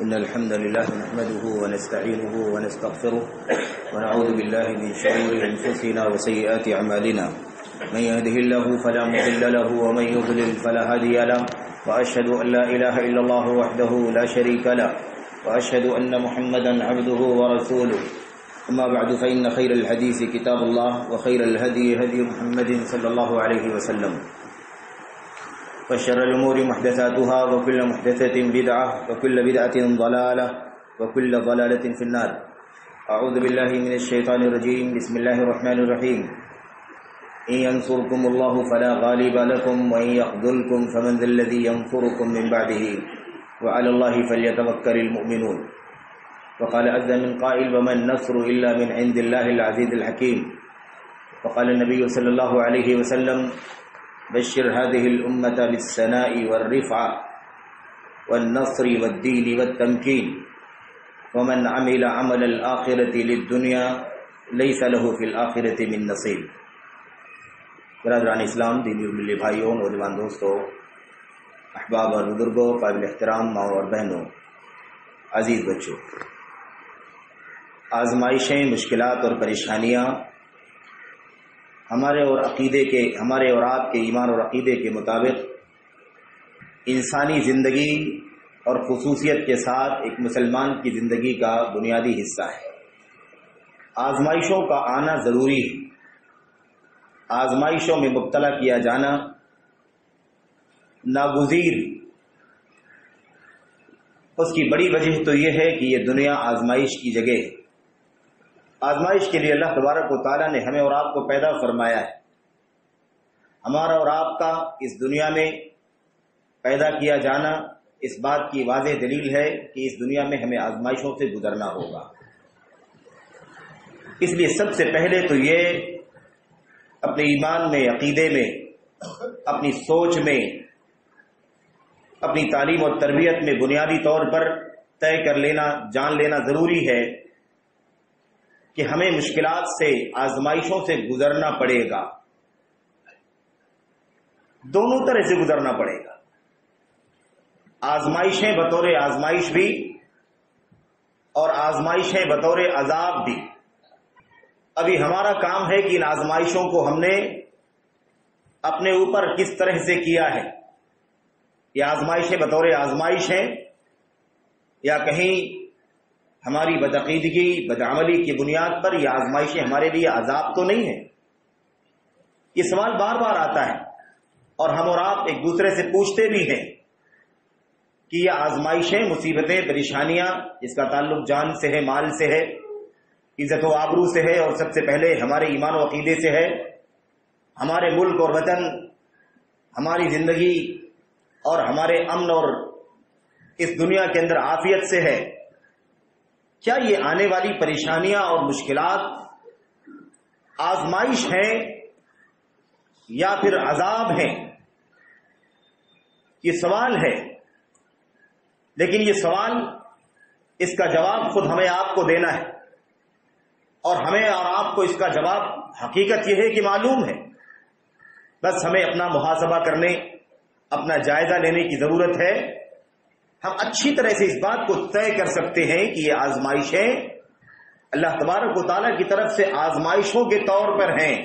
إن الحمد لله نحمده ونستعينه ونستغفره ونعوذ بالله من شرور أنفسنا وسيئات أعمالنا من يهده الله فلا مضل له ومن يضلل فلا هادي له وأشهد أن لا إله إلا الله وحده لا شريك له وأشهد أن محمدا عبده ورسوله أما بعد فإن خير الحديث كتاب الله وخير الهدي هدي محمد صلى الله عليه وسلم وشر الأمور محدثاتها وكل محدثة بدعة وكل بدعة ضلالة وكل ضلالة في النار. أعوذ بالله من الشيطان الرجيم. بسم الله الرحمن الرحيم. إن ينصركم الله فلا غالب لكم وإن يخذلكم فمن ذا الذي ينصركم من بعده وعلى الله فليتوكل المؤمنون. وقال عز من قائل وما النصر إلا من عند الله العزيز الحكيم. وقال النبي صلى الله عليه وسلم بشر هذه الأمة بالثناء والرفعة والنصر والدين والتمكين ومن عمل عمل الآخرة للدنيا ليس له في الآخرة من نصيب. برادران اسلام، دینی اور ملی بھائیوں، نوجوان دوستوں، احباب اور بزرگوں، قابل احترام ماؤں اور بہنوں، عزیز بچوں، آزمائشیں، مشکلات اور پریشانیاں ہمارے اور آپ کے ایمان اور عقیدے کے مطابق انسانی زندگی اور خصوصیت کے ساتھ ایک مسلمان کی زندگی کا بنیادی حصہ ہے. آزمائشوں کا آنا ضروری ہے. آزمائشوں میں مبتلا کیا جانا ناگزیر. اس کی بڑی وجہ تو یہ ہے کہ یہ دنیا آزمائش کی جگہ ہے. آزمائش کے لیے اللہ تبارک و تعالیٰ نے ہمیں اور آپ کو پیدا فرمایا ہے. ہمارا اور آپ کا اس دنیا میں پیدا کیا جانا اس بات کی واضح دلیل ہے کہ اس دنیا میں ہمیں آزمائشوں سے گزرنا ہوگا. اس لیے سب سے پہلے تو یہ اپنے ایمان میں، عقیدے میں، اپنی سوچ میں، اپنی تعلیم اور تربیت میں بنیادی طور پر طے کر لینا، جان لینا ضروری ہے کہ ہمیں مشکلات سے، آزمائشوں سے گزرنا پڑے گا. دونوں طرح سے گزرنا پڑے گا. آزمائشیں بطور آزمائش بھی اور آزمائشیں بطور عذاب بھی. ابھی ہمارا کام ہے کہ ان آزمائشوں کو ہم نے اپنے اوپر کس طرح سے کیا ہے. یہ آزمائشیں بطور آزمائش ہیں یا کہیں ہماری بدعقیدگی، بدعملی کی بنیاد پر یہ آزمائشیں ہمارے لیے عذاب تو نہیں ہیں؟ یہ سوال بار بار آتا ہے اور ہم اور آپ ایک دوسرے سے پوچھتے بھی ہیں کہ یہ آزمائشیں، مصیبتیں، پریشانیاں جس کا تعلق جان سے ہے، مال سے ہے، عزت و آبرو سے ہے، اور سب سے پہلے ہمارے ایمان و عقیدے سے ہے، ہمارے ملک اور وطن، ہماری زندگی اور ہمارے امن اور اس دنیا کے اندر عافیت سے ہے. کیا یہ آنے والی پریشانیاں اور مشکلات آزمائش ہیں یا پھر عذاب ہیں؟ یہ سوال ہے. لیکن یہ سوال، اس کا جواب خود ہمیں آپ کو دینا ہے، اور ہمیں اور آپ کو اس کا جواب حقیقت یہ ہے کہ معلوم ہے. بس ہمیں اپنا محاسبہ کرنے، اپنا جائزہ لینے کی ضرورت ہے. ہم اچھی طرح سے اس بات کو طے کر سکتے ہیں کہ یہ آزمائشیں اللہ تبارک و تعالیٰ کی طرف سے آزمائشوں کے طور پر ہیں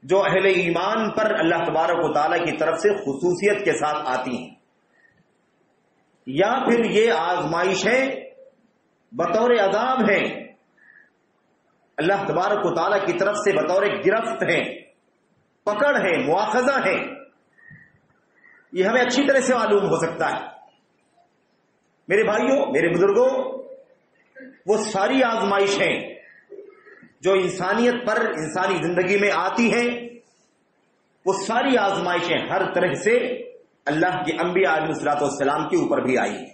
جو اہل ایمان پر اللہ تبارک و تعالیٰ کی طرف سے خصوصیت کے ساتھ آتی ہیں، یا پھر یہ آزمائشیں بطور عذاب ہیں، اللہ تبارک و تعالیٰ کی طرف سے بطور گرفت ہیں، پکڑ ہیں، مواخذہ ہیں. یہ ہمیں اچھی طرح سے معلوم ہو سکتا ہے. میرے بھائیوں، میرے بزرگوں، وہ ساری آزمائشیں جو انسانیت پر، انسانی زندگی میں آتی ہیں، وہ ساری آزمائشیں ہر طرح سے اللہ کے انبیاء علیہ الصلوۃ والسلام کے اوپر بھی آئی ہیں.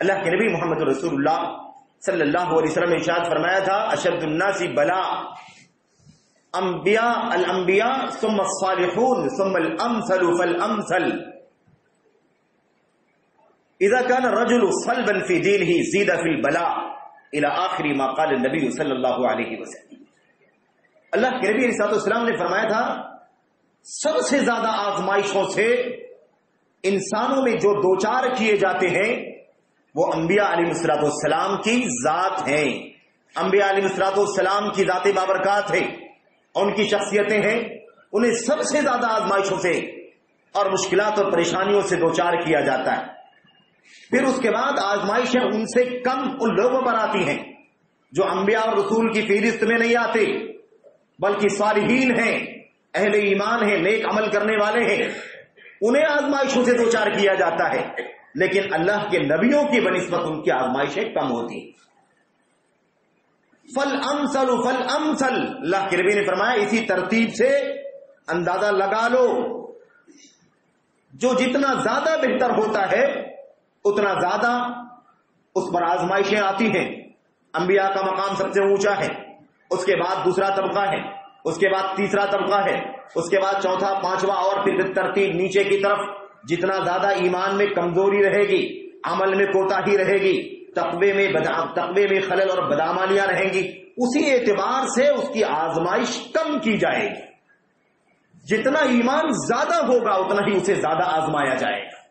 اللہ کے نبی محمد رسول اللہ صلی اللہ علیہ وسلم نے ارشاد فرمایا تھا، اشد الناس بلاء الانبیاء ثم الصالحون ثم الامثل فالامثل. اذا كان الرجل صلبا في دينه زيد في البلاء الى اخر ما قال النبي صلی اللہ علیہ وسلم. اللہ کے نبی علیہ السلام نے فرمایا تھا، سب سے زیادہ آزمائشوں سے انسانوں میں جو دوچار کیے جاتے ہیں وہ انبیاء علیہم کی ذات ہیں، انبیاء علیہم کی ذات بابرکات ہے، ان کی شخصیتیں ہیں، انہیں سب سے زیادہ آزمائشوں سے اور مشکلات اور پریشانیوں سے دوچار کیا جاتا ہے۔ پھر اس کے بعد آزمائشیں ان سے کم ان لوگوں پر آتی ہیں جو انبیاء اور رسول کی فہرست میں نہیں آتے، بلکہ صالحین ہیں، اہل ایمان ہیں، نیک عمل کرنے والے ہیں، انہیں آزمائشوں سے دوچار کیا جاتا ہے، لیکن اللہ کے نبیوں کی بنسبت ان کی آزمائشیں کم ہوتی ہیں۔ فَالْأَمْثَلُ فَالْأَمْثَلُ، اللہ کے نبی نے فرمایا اسی ترتیب سے اندازہ لگا لو، جو جتنا زیادہ بہتر ہوتا ہے اتنا زیادہ اس پر آزمائشیں آتی ہیں۔ انبیاء کا مقام سب سے اونچا ہے، اس کے بعد دوسرا طبقہ ہے، اس کے بعد تیسرا طبقہ ہے، اس کے بعد چوتھا، پانچواں، اور پھر ترتیب نیچے کی طرف۔ جتنا زیادہ ایمان میں کمزوری رہے گی، عمل میں کوتاہی رہے گی، تقوی میں خلل اور بدعمالیاں رہیں گی، اسی اعتبار سے اس کی آزمائش کم کی جائے گی۔ جتنا ایمان زیادہ ہوگا اتنا ہی اسے زیادہ آزمایا جائے گا۔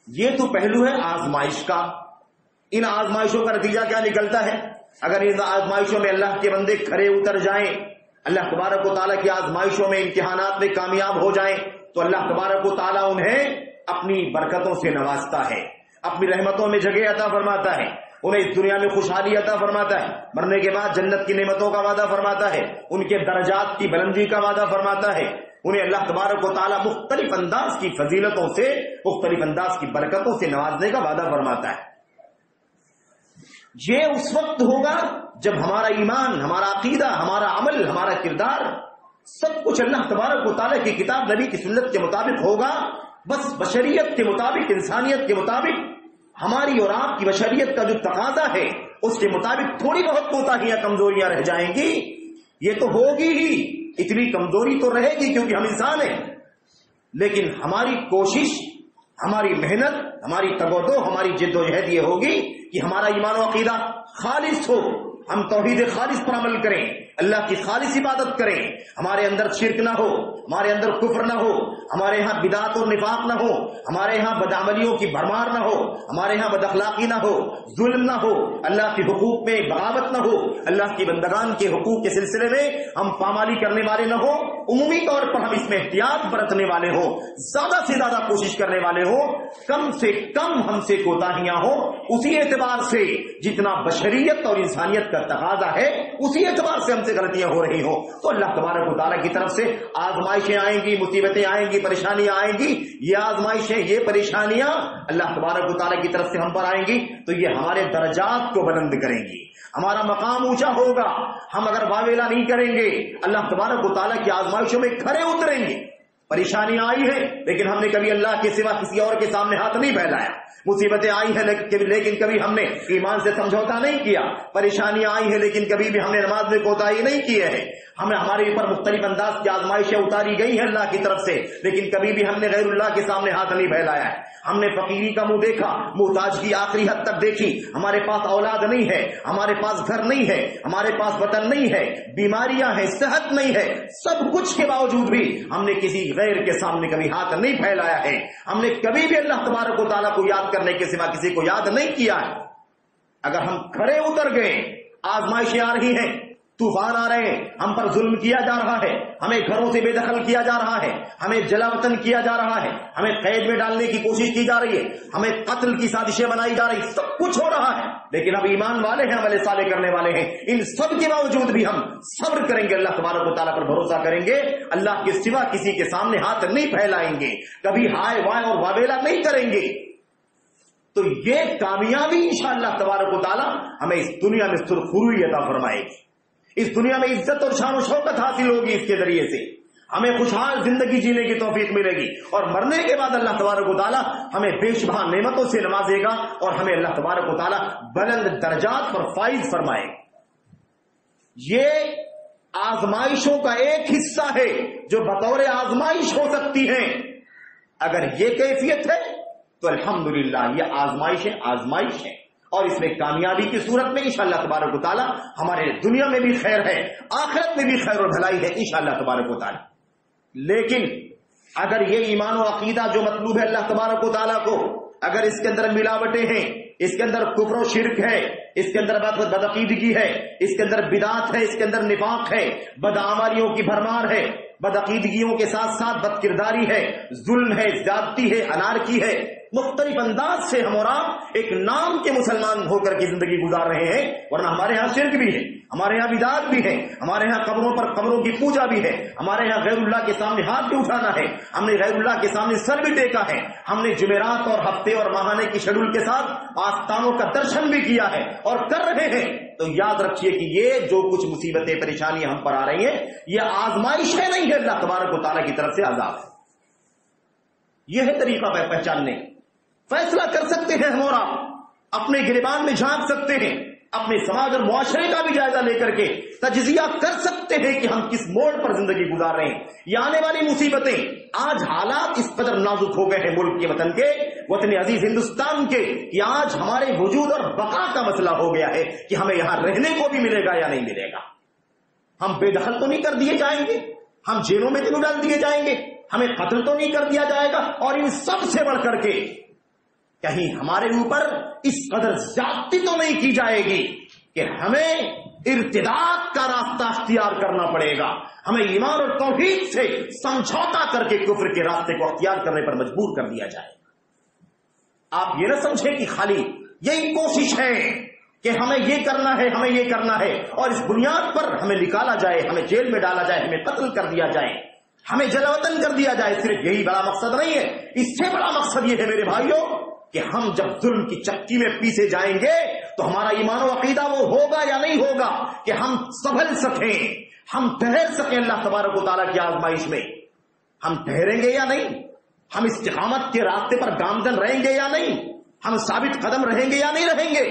یہ تو پہلو ہے آزمائش کا۔ ان آزمائشوں کا نتیجہ کیا نکلتا ہے؟ اگر ان آزمائشوں میں اللہ کے بندے کھرے اتر جائیں، اللہ تبارک و تعالیٰ کی آزمائشوں میں، امتحانات میں کامیاب ہو جائیں، تو اللہ تبارک و تعالیٰ انہیں اپنی برکتوں سے نوازتا ہے، اپنی رحمتوں میں جگہ عطا فرماتا ہے، انہیں اس دنیا میں خوشحالی عطا فرماتا ہے، مرنے کے بعد جنت کی نعمتوں کا وعدہ فرماتا ہے، ان کے درجات کی بلندی کا وعدہ فرماتا ہے، انہیں اللہ تبارک و تعالیٰ مختلف انداز کی فضیلتوں سے، مختلف انداز کی برکتوں سے نوازنے کا وعدہ فرماتا ہے۔ یہ اس وقت ہوگا جب ہمارا ایمان، ہمارا عقیدہ، ہمارا عمل، ہمارا کردار، سب کچھ اللہ تبارک و تعالیٰ کی کتاب، نبی کی سنت کے مطابق ہوگا۔ بس بشریت کے مطابق، انسانیت کے مطابق، ہماری اور آپ کی بشریت کا جو تقاضا ہے اس کے مطابق تھوڑی بہت کوتاہیاں، کمزوریاں رہ جائیں گی، یہ تو ہوگی ہی، اتنی کمزوری تو رہے گی کیونکہ ہم انسان ہیں، لیکن ہماری کوشش، ہماری محنت، ہماری تگودو، ہماری جد و جہد یہ ہوگی کہ ہمارا ایمان و عقیدہ خالص ہو، ہم توحید خالص پر عمل کریں، اللہ کی خالص عبادت کریں، ہمارے اندر شرک نہ ہو، ہمارے اندر کفر نہ ہو، ہمارے ہاں بدعت اور نفاق نہ ہو، ہمارے ہاں بدعملیوں کی بھرمار نہ ہو، ہمارے ہاں بد اخلاقی نہ ہو، ظلم نہ ہو، اللہ کے حقوق میں بغاوت نہ ہو، اللہ کی بندگان کے حقوق کے سلسلے میں ہم پامالی کرنے والے نہ ہو، عمومی طور پر ہم اس میں احتیاط برتنے والے ہوں، زیادہ سے زیادہ کوشش کرنے والے ہوں، کم سے کم ہم سے کوتاہیاں ہوں، اسی اعتبار سے جتنا بشریت اور انسانیت کا تقاضا ہے اسی اعتبار سے ہم سے غلطیاں ہو رہی ہوں، تو اللہ تبارک و تعالیٰ کی طرف سے آزمائشیں آئیں گی، مصیبتیں آئیں گی، پریشانیاں آئیں گی۔ یہ آزمائشیں، یہ پریشانیاں اللہ تبارک و تعالیٰ کی طرف سے ہم پر آئیں گی تو یہ ہمارے درجات کو بلند کریں گی، ہمارا مقام اونچا ہوگا۔ ہم اگر واویلا نہیں کریں گے، اللہ تبارک و تعالیٰ کی آزمائشوں میں کھڑے اتریں گے۔ پریشانیاں آئی ہیں لیکن ہم نے کبھی اللہ کے سوا کسی اور کے سامنے ہاتھ نہیں پھیلایا، مصیبتیں آئی ہیں لیکن کبھی ہم نے ایمان سے سمجھوتا نہیں کیا، پریشانیاں آئی ہیں لیکن کبھی بھی ہم نے نماز میں کوتاہی نہیں کی ہے، ہمارے اوپر مختلف انداز کی آزمائشیں اتاری گئی ہیں اللہ کی طرف سے، لیکن کبھی بھی ہم نے غیر اللہ کے سامنے ہاتھ نہیں پھیلایا ہے، ہم نے فقیری کا منہ دیکھا، محتاج کی آخری حد تک دیکھی، ہمارے پاس اولاد نہیں ہے، ہمارے پاس گھر نہیں ہے، ہمارے پاس وطن نہیں ہے، بیماریاں ہیں، صحت نہیں ہے، سب کچھ کے باوجود بھی ہم نے کسی غیر کے سامنے کبھی ہاتھ نہیں پھیلایا ہے، ہم نے کبھی بھی اللہ تبارک و تعالیٰ کو یاد کرنے کے سوا کسی کو یاد نہیں کیا ہے۔ اگر ہم کھڑے اتر گئے، آزمائشیں آ رہی ہیں، طوفان آ رہے ہیں، ہم پر ظلم کیا جا رہا ہے، ہمیں گھروں سے بے دخل کیا جا رہا ہے، ہمیں جلا وطن کیا جا رہا ہے، ہمیں قید میں ڈالنے کی کوشش کی جا رہی ہے، ہمیں قتل کی سازشیں بنائی جا رہی، سب کچھ ہو رہا ہے، لیکن اب ایمان والے ہیں، عمل صالح کرنے والے ہیں، ان سب کے باوجود بھی ہم صبر کریں گے، اللہ تبارک و تعالیٰ پر بھروسہ کریں گے، اللہ کے سوا کسی کے سامنے ہاتھ نہیں پھیلائیں گے، کبھی ہائے وائے اور واویلا نہیں کریں گے، تو یہ کامیابی انشاءاللہ تبارک و تعالیٰ ہمیں اس دنیا میں سرخروئی عطا فرمائے گی، اس دنیا میں عزت اور شان و شوکت حاصل ہوگی، اس کے ذریعے سے ہمیں خوشحال زندگی جینے کی توفیق ملے گی، اور مرنے کے بعد اللہ تبارک و تعالیٰ ہمیں بے شبہ نعمتوں سے نوازے گا اور ہمیں اللہ تبارک و تعالیٰ بلند درجات پر فائز فرمائے گا۔ یہ آزمائشوں کا ایک حصہ ہے جو بطور آزمائش ہو سکتی ہیں، اگر یہ کیفیت ہے تو الحمدللہ یہ آزمائش ہے، اور اس میں کامیابی کی صورت میں انشاءاللہ تبارک و تعالی ہمارے دنیا میں بھی خیر ہے، آخرت میں بھی خیر و بھلائی ہے انشاءاللہ تبارک و تعالی۔ لیکن اگر یہ ایمان و عقیدہ جو مطلوب ہے اللہ تبارک و تعالیٰ کو، اگر اس کے اندر ملاوٹیں ہیں، اس کے اندر کفر و شرک ہے، اس کے اندر بدعقیدگی ہے، اس کے اندر بدعت ہے، اس کے اندر نفاق ہے، بدعمالیوں کی بھرمار ہے، بدعقیدگیوں کے ساتھ ساتھ بد کرداری ہے، ظلم ہے، زیادتی ہے، انارکی ہے، مختلف انداز سے ہم اور آپ ایک نام کے مسلمان ہو کر کے زندگی گزار رہے ہیں، ورنہ ہمارے ہاں شرک بھی ہے، ہمارے ہاں بدعت بھی ہے، ہمارے ہاں قبروں پر قبروں کی پوجا بھی ہے، ہمارے ہاں غیر اللہ کے سامنے ہاتھ بھی اٹھانا ہے، ہم نے غیر اللہ کے سامنے سر بھی ٹیکا ہے، ہم نے جمعرات اور ہفتے اور ماہانے کی شیڈول کے ساتھ آستانوں کا درشن بھی کیا ہے اور کر رہے ہیں۔ تو یاد رکھیے کہ یہ جو کچھ مصیبتیں پریشانیاں ہم پر آ رہی ہیں، یہ آزمائشیں نہیں ہے، اللہ تبارک و تعالیٰ کی طرف سے عذاب ہے۔ یہ ہے طریقہ پہچاننے، فیصلہ کر سکتے ہیں ہم اور آپ، اپنے گریبان میں جھانک سکتے ہیں، اپنے سماج اور معاشرے کا بھی جائزہ لے کر کے تجزیہ کر سکتے ہیں کہ ہم کس موڑ پر زندگی گزار رہے ہیں۔ یہ آنے والی مصیبتیں، آج حالات اس قدر نازک ہو گئے ہیں ملک کے، وطن کے، وطن عزیز ہندوستان کے، کہ آج ہمارے وجود اور بقا کا مسئلہ ہو گیا ہے کہ ہمیں یہاں رہنے کو بھی ملے گا یا نہیں ملے گا۔ ہم بے دخل تو نہیں کر دیے جائیں گے، ہم جیلوں میں تو نہیں ڈال دیے جائیں گے، ہمیں قتل تو نہیں کر دیا جائے گا، اور ان سب سے بڑھ کر کے کہیں ہمارے اوپر اس قدر زیادتی تو نہیں کی جائے گی کہ ہمیں ارتداد کا راستہ اختیار کرنا پڑے گا، ہمیں ایمان اور توحید سے سمجھوتا کر کے کفر کے راستے کو اختیار کرنے پر مجبور کر دیا جائے۔ آپ یہ نہ سمجھیں کہ خالی یہی کوشش ہے کہ ہمیں یہ کرنا ہے، ہمیں یہ کرنا ہے، اور اس بنیاد پر ہمیں نکالا جائے، ہمیں جیل میں ڈالا جائے، ہمیں قتل کر دیا جائے، ہمیں جلاوطن کر دیا جائے۔ صرف یہی بڑا مقصد نہیں ہے، اس سے بڑا مقصد یہ ہے میرے بھائیوں کہ ہم جب ظلم کی چکی میں پیسے جائیں گے تو ہمارا ایمان و عقیدہ وہ ہوگا یا نہیں ہوگا کہ ہم سنبھل سکیں، ہم ٹھہر سکیں اللہ تبارک و تعالیٰ کی آزمائش میں۔ ہم ٹھہریں گے یا نہیں، ہم استقامت کے راستے پر گامزن رہیں گے یا نہیں، ہم ثابت قدم رہیں گے یا نہیں رہیں گے،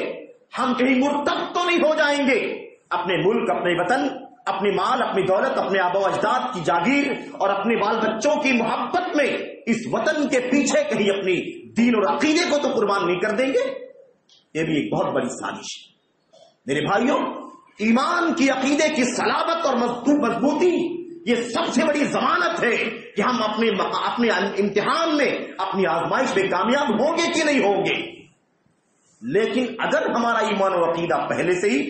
ہم کہیں مرتد تو نہیں ہو جائیں گے، اپنے ملک، اپنے وطن، اپنی مال، اپنی دولت، اپنے آبا و اجداد کی جاگیر اور اپنے بال بچوں کی محبت میں اس وطن کے پیچھے کہیں اپنی دین اور عقیدے کو تو قربان نہیں کر دیں گے؟ یہ بھی ایک بہت بڑی سازش ہے میرے بھائیوں۔ ایمان کی، عقیدے کی صلابت اور مضبوطی یہ سب سے بڑی ضمانت ہے کہ ہم اپنے امتحان میں، اپنی آزمائش میں کامیاب ہوں گے کہ نہیں ہوں گے۔ لیکن اگر ہمارا ایمان و عقیدہ پہلے سے ہی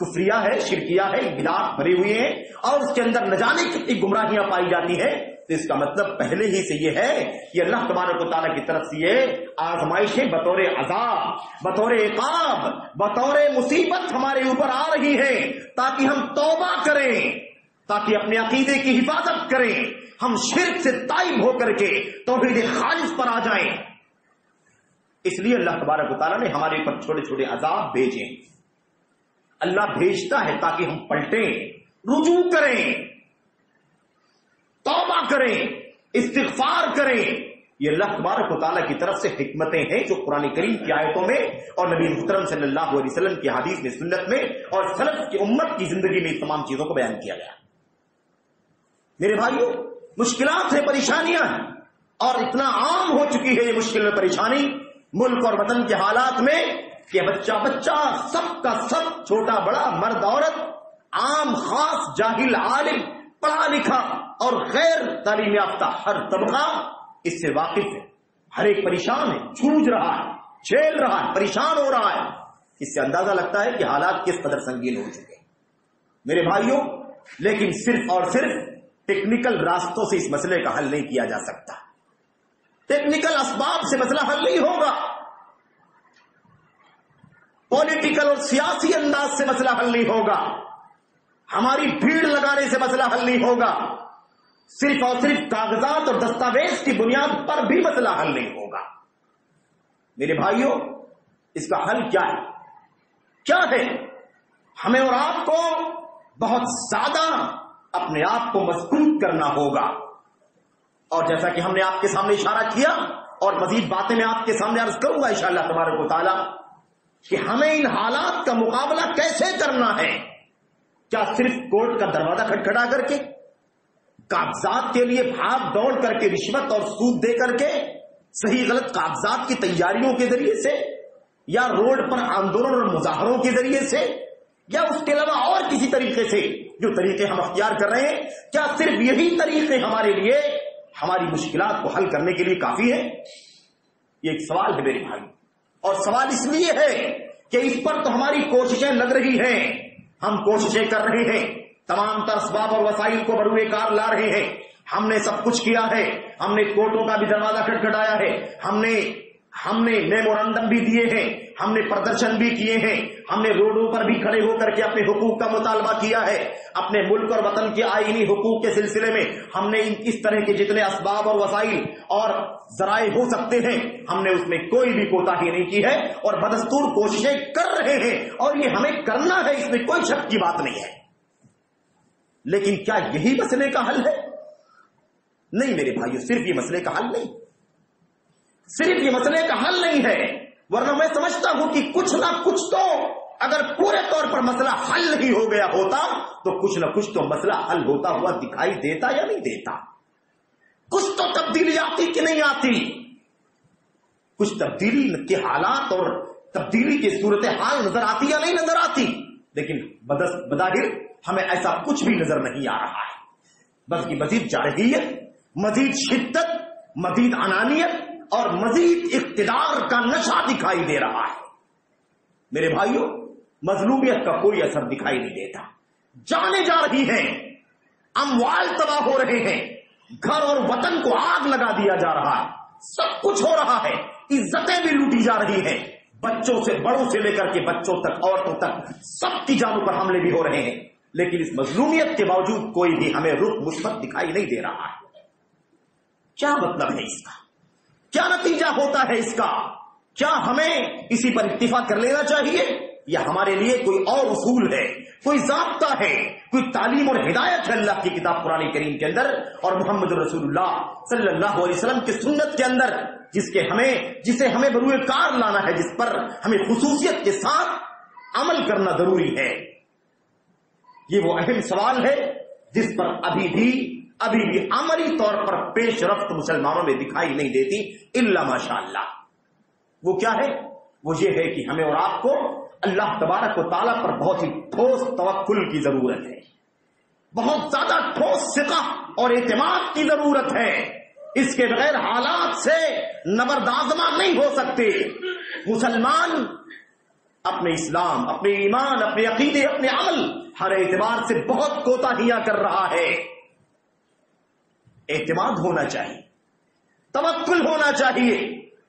کفریہ ہے، شرکیہ ہے، بدعات بھری ہوئی ہیں، اور اس کے اندر نہ جانے کتنی گمراہیاں پائی جاتی ہیں، تو اس کا مطلب پہلے ہی سے یہ ہے کہ اللہ تبارک و تعالیٰ کی طرف سے یہ آزمائشیں بطور عذاب، بطور عقاب، بطور مصیبت ہمارے اوپر آ رہی ہیں، تاکہ ہم توبہ کریں، تاکہ اپنے عقیدے کی حفاظت کریں، ہم شرک سے تائب ہو کر کے توحید خالص پر آ جائیں۔ اس لیے اللہ تبارک و تعالیٰ نے ہمارے اوپر چھوٹے چھوٹے عذاب بھیجے۔ اللہ بھیجتا ہے تاکہ ہم پلٹیں، رجوع کریں، توبہ کریں، استغفار کریں۔ یہ اللہ تبارک و تعالیٰ کی طرف سے حکمتیں ہیں جو قرآن کریم کی آیتوں میں اور نبی محترم صلی اللہ علیہ وسلم کی حدیث میں، سنت میں، اور سلف کی امت کی زندگی میں اس تمام چیزوں کو بیان کیا گیا۔ میرے بھائیوں، مشکلات ہیں، پریشانیاں ہیں، اور اتنا عام ہو چکی ہے یہ مشکل و پریشانی ملک اور وطن کے حالات میں کہ بچہ سب کا سب، چھوٹا بڑا، مرد عورت، عام خاص، جاہل عالم، پڑھا لکھا اور غیر تعلیم یافتہ، ہر طبقہ اس سے واقف ہے۔ ہر ایک پریشان ہے، جھوج رہا ہے، جھیل رہا ہے، پریشان ہو رہا ہے۔ اس سے اندازہ لگتا ہے کہ حالات کس قدر سنگین ہو چکے میرے بھائیوں۔ لیکن صرف اور صرف ٹیکنیکل راستوں سے اس مسئلے کا حل نہیں کیا جا سکتا، ٹیکنیکل اسباب سے مسئلہ حل نہیں ہوگا، پولیٹیکل اور سیاسی انداز سے مسئلہ حل نہیں ہوگا، ہماری بھیڑ لگانے سے مسئلہ حل نہیں ہوگا، صرف اور صرف کاغذات اور دستاویز کی بنیاد پر بھی مسئلہ حل نہیں ہوگا۔ میرے بھائیوں، اس کا حل کیا ہے؟ کیا ہے؟ ہمیں اور آپ کو بہت زیادہ اپنے آپ کو مضبوط کرنا ہوگا، اور جیسا کہ ہم نے آپ کے سامنے اشارہ کیا اور مزید باتیں میں آپ کے سامنے عرض کروں گا انشاءاللہ تبارک و تعالی کہ ہمیں ان حالات کا مقابلہ کیسے کرنا ہے۔ کیا صرف کورٹ کا دروازہ کھٹکھٹا کر کے، کاغذات کے لیے بھاگ دوڑ کر کے، رشوت اور سود دے کر کے، صحیح غلط کاغذات کی تیاریوں کے ذریعے سے، یا روڈ پر آندولن اور مظاہروں کے ذریعے سے، یا اس کے علاوہ اور کسی طریقے سے جو طریقے ہم اختیار کر رہے ہیں، کیا صرف یہی طریقے ہمارے لیے ہماری مشکلات کو حل کرنے کے لیے کافی ہے؟ یہ ایک سوال ہے میرے بھائی، اور سوال اس لیے ہے کہ اس پر تو ہماری کوششیں لگ رہی ہیں، ہم کوششیں کر رہے ہیں، تمام تر اسباب اور وسائل کو بروئے کار لا رہے ہیں، ہم نے سب کچھ کیا ہے، ہم نے کورٹوں کا بھی دروازہ کھٹکھٹایا ہے، ہم نے میمورنڈم بھی دیے ہیں، ہم نے پردرشن بھی کیے ہیں، ہم نے روڈوں پر بھی کھڑے ہو کر کے اپنے حقوق کا مطالبہ کیا ہے، اپنے ملک اور وطن کے آئینی حقوق کے سلسلے میں ہم نے اس طرح کے جتنے اسباب اور وسائل اور ذرائع ہو سکتے ہیں ہم نے اس میں کوئی بھی کوتاہی نہیں کی ہے، اور بدستور کوششیں کر رہے ہیں، اور یہ ہمیں کرنا ہے، اس میں کوئی شک کی بات نہیں ہے۔ لیکن کیا یہی مسئلے کا حل ہے؟ نہیں میرے بھائیو، صرف یہ مسئلے کا حل نہیں، صرف یہ مسئلے کا حل نہیں ہے، ورنہ میں سمجھتا ہوں کہ کچھ نہ کچھ تو اگر پورے طور پر مسئلہ حل نہیں ہو گیا ہوتا تو کچھ نہ کچھ تو مسئلہ حل ہوتا ہوا دکھائی دیتا یا نہیں دیتا، کچھ تو تبدیلی آتی کہ نہیں آتی، کچھ تبدیلی کے حالات اور تبدیلی کی صورتحال نظر آتی یا نہیں نظر آتی، لیکن بظاہر ہمیں ایسا کچھ بھی نظر نہیں آ رہا ہے، بلکہ مزید جارحیت، مزید شدت، مزید انانیت اور مزید اقتدار کا نشہ دکھائی دے رہا ہے۔ میرے بھائیوں، مظلومیت کا کوئی اثر دکھائی نہیں دیتا، جانیں جا رہی ہیں، اموال تباہ ہو رہے ہیں، گھر اور وطن کو آگ لگا دیا جا رہا ہے، سب کچھ ہو رہا ہے، عزتیں بھی لوٹی جا رہی ہیں، بچوں سے بڑوں سے لے کر کے بچوں تک، عورتوں تک، سب کی جانوں پر حملے بھی ہو رہے ہیں، لیکن اس مظلومیت کے باوجود کوئی بھی ہمیں رخ مثبت دکھائی نہیں دے رہا ہے۔ کیا مطلب ہے اس کا؟ کیا نتیجہ ہوتا ہے اس کا؟ کیا ہمیں اسی پر اتفاق کر لینا چاہیے یا ہمارے لیے کوئی اور اصول ہے، کوئی ضابطہ ہے، کوئی تعلیم اور ہدایت ہے اللہ کی کتاب قرآن کریم کے اندر اور محمد رسول اللہ صلی اللہ علیہ وسلم کی سنت کے اندر جسے ہمیں بروئے کار لانا ہے، جس پر ہمیں خصوصیت کے ساتھ عمل کرنا ضروری ہے؟ یہ وہ اہم سوال ہے جس پر ابھی بھی عملی طور پر پیش رفت مسلمانوں میں دکھائی نہیں دیتی الا ماشاء اللہ۔ وہ کیا ہے؟ وہ یہ ہے کہ ہمیں اور آپ کو اللہ تبارک و تعالیٰ پر بہت ہی ٹھوس توکل کی ضرورت ہے، بہت زیادہ ٹھوس ثقہ اور اعتماد کی ضرورت ہے، اس کے بغیر حالات سے نبردآزمہ نہیں ہو سکتے۔ مسلمان اپنے اسلام، اپنے ایمان، اپنے عقیدے، اپنے عمل ہر اعتبار سے بہت کوتاہیاں کر رہا ہے۔ اعتماد ہونا چاہیے، توکل ہونا چاہیے،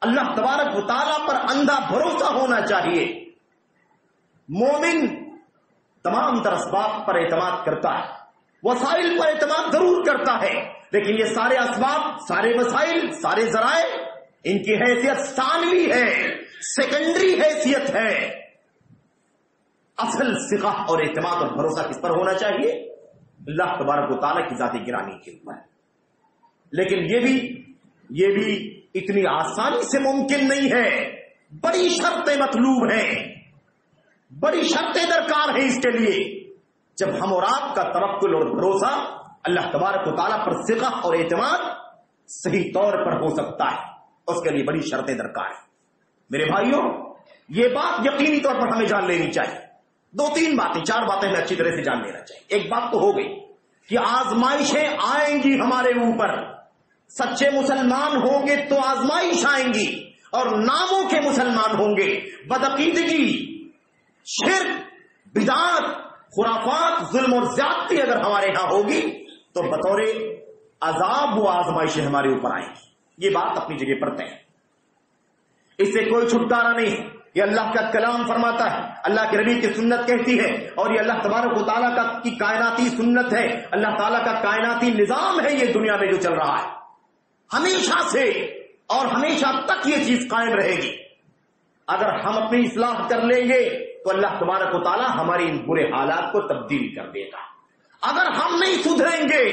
اللہ تبارک و تعالیٰ پر اندھا بھروسہ ہونا چاہیے۔ مومن تمام تر اسباب پر اعتماد کرتا ہے، وسائل پر اعتماد ضرور کرتا ہے، لیکن یہ سارے اسباب، سارے وسائل، سارے ذرائع، ان کی حیثیت ثانوی ہے، سیکنڈری حیثیت ہے۔ اصل ثقہ اور اعتماد اور بھروسہ کس پر ہونا چاہیے؟ اللہ تبارک و تعالیٰ کی ذات گرامی کے اوپر۔ لیکن یہ بھی اتنی آسانی سے ممکن نہیں ہے، بڑی شرطیں مطلوب ہیں، بڑی شرطیں درکار ہیں اس کے لیے۔ جب ہم اور آپ کا توکل اور بھروسہ اللہ تبارک و تعالیٰ پر ثقہ اور اعتماد صحیح طور پر ہو سکتا ہے، اس کے لیے بڑی شرطیں درکار ہیں۔ میرے بھائیوں، یہ بات یقینی طور پر ہمیں جان لینی چاہیے، 2-3 باتیں، 4 باتیں ہمیں اچھی طرح سے جان لینا چاہیے۔ ایک بات تو ہو گئی کہ آزمائشیں آئیں گی ہمارے اوپر، سچے مسلمان ہوں گے تو آزمائش آئیں گی، اور ناموں کے مسلمان ہوں گے، بدعقیدگی، شرک، بدعات، خرافات، ظلم اور زیادتی اگر ہمارے ہاں ہوگی تو بطور عذاب وہ آزمائشیں ہمارے اوپر آئیں گی۔ یہ بات اپنی جگہ پر طے ہے، اس سے کوئی چھٹکارا نہیں ہے، یہ اللہ کا کلام فرماتا ہے، اللہ کے نبی کی سنت کہتی ہے، اور یہ اللہ تبارک و تعالیٰ کی کائناتی سنت ہے، اللہ تعالیٰ کا کائناتی نظام ہے، یہ دنیا میں جو چل رہا ہے ہمیشہ سے اور ہمیشہ تک یہ چیز قائم رہے گی۔ اگر ہم اپنی اصلاح کر لیں گے تو اللہ تبارک و تعالیٰ ہماری ان برے حالات کو تبدیل کر دے گا۔ اگر ہم نہیں سدھریں گے،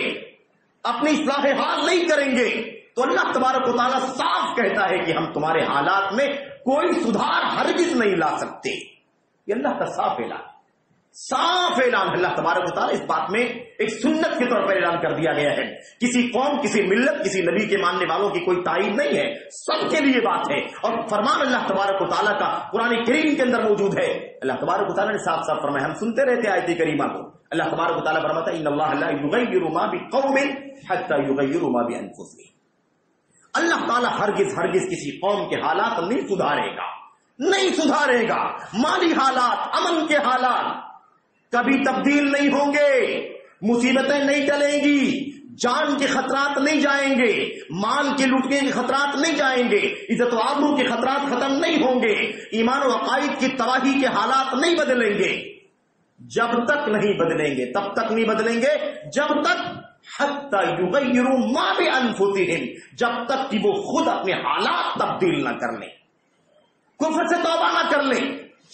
اپنی اصلاح حال نہیں کریں گے، تو اللہ تبارک و تعالیٰ صاف کہتا ہے کہ ہم تمہارے حالات میں کوئی سدھار ہرگز نہیں لا سکتے۔ یہ اللہ کا صاف اعلان اللہ تبارک و تعالیٰ اس بات میں ایک سنت کے طور پر اعلان کر دیا گیا ہے۔ کسی قوم، کسی ملت، کسی نبی کے ماننے والوں کی کوئی تعین نہیں ہے، سب کے لیے بات ہے، اور فرمان اللہ تبارک و تعالیٰ کا قرآن کریم کے اندر موجود ہے۔ اللہ تبارک و تعالیٰ نے صاف صاف فرمایا، ہم سنتے رہتے آیت کریمہ کو، اللہ تبارک و تعالیٰ فرماتا ہے ان اللہ لا یغیر ما بقوم حتی یغیروا ما بانفسہم۔ اللہ تعالیٰ ہرگز ہرگز کسی قوم کے حالات نہیں سدھارے گا. مالی حالات، امن کے حالات کبھی تبدیل نہیں ہوں گے، مصیبتیں نہیں ٹلیں گی، جان کے خطرات نہیں جائیں گے، مال کے لوٹنے کے خطرات نہیں جائیں گے، عزت و آبرو کے خطرات ختم نہیں ہوں گے، ایمان و عقائد کی تباہی کے حالات نہیں بدلیں گے. جب تک نہیں بدلیں گے، تب تک نہیں بدلیں گے جب تک حتی یغیروا ما بانفسہم، جب تک کہ وہ خود اپنے حالات تبدیل نہ کر لیں، کفر سے توبہ نہ کر لیں،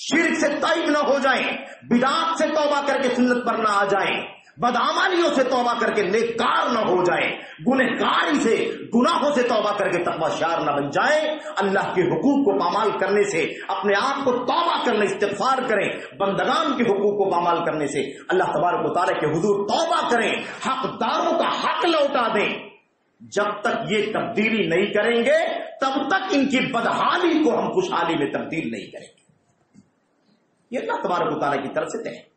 شرک سے تائب نہ ہو جائیں، بدعات سے توبہ کر کے سنت پر نہ آ جائیں، بدعمالیوں سے توبہ کر کے نیککار نہ ہو جائیں، گنہگاری سے، گناہوں سے توبہ کر کے تقوی شار نہ بن جائیں، اللہ کے حقوق کو پامال کرنے سے اپنے آپ کو توبہ کرنے، استغفار کریں، بندگان کے حقوق کو پامال کرنے سے اللہ تبارک و تعالیٰ کے حضور توبہ کریں، حقداروں کا حق لوٹا دیں. جب تک یہ تبدیلی نہیں کریں گے تب تک ان کی بدحالی کو ہم خوشحالی میں تبدیل نہیں کریں گے. یہ اللہ تبارک و تعالیٰ کی طرف سے طے ہے،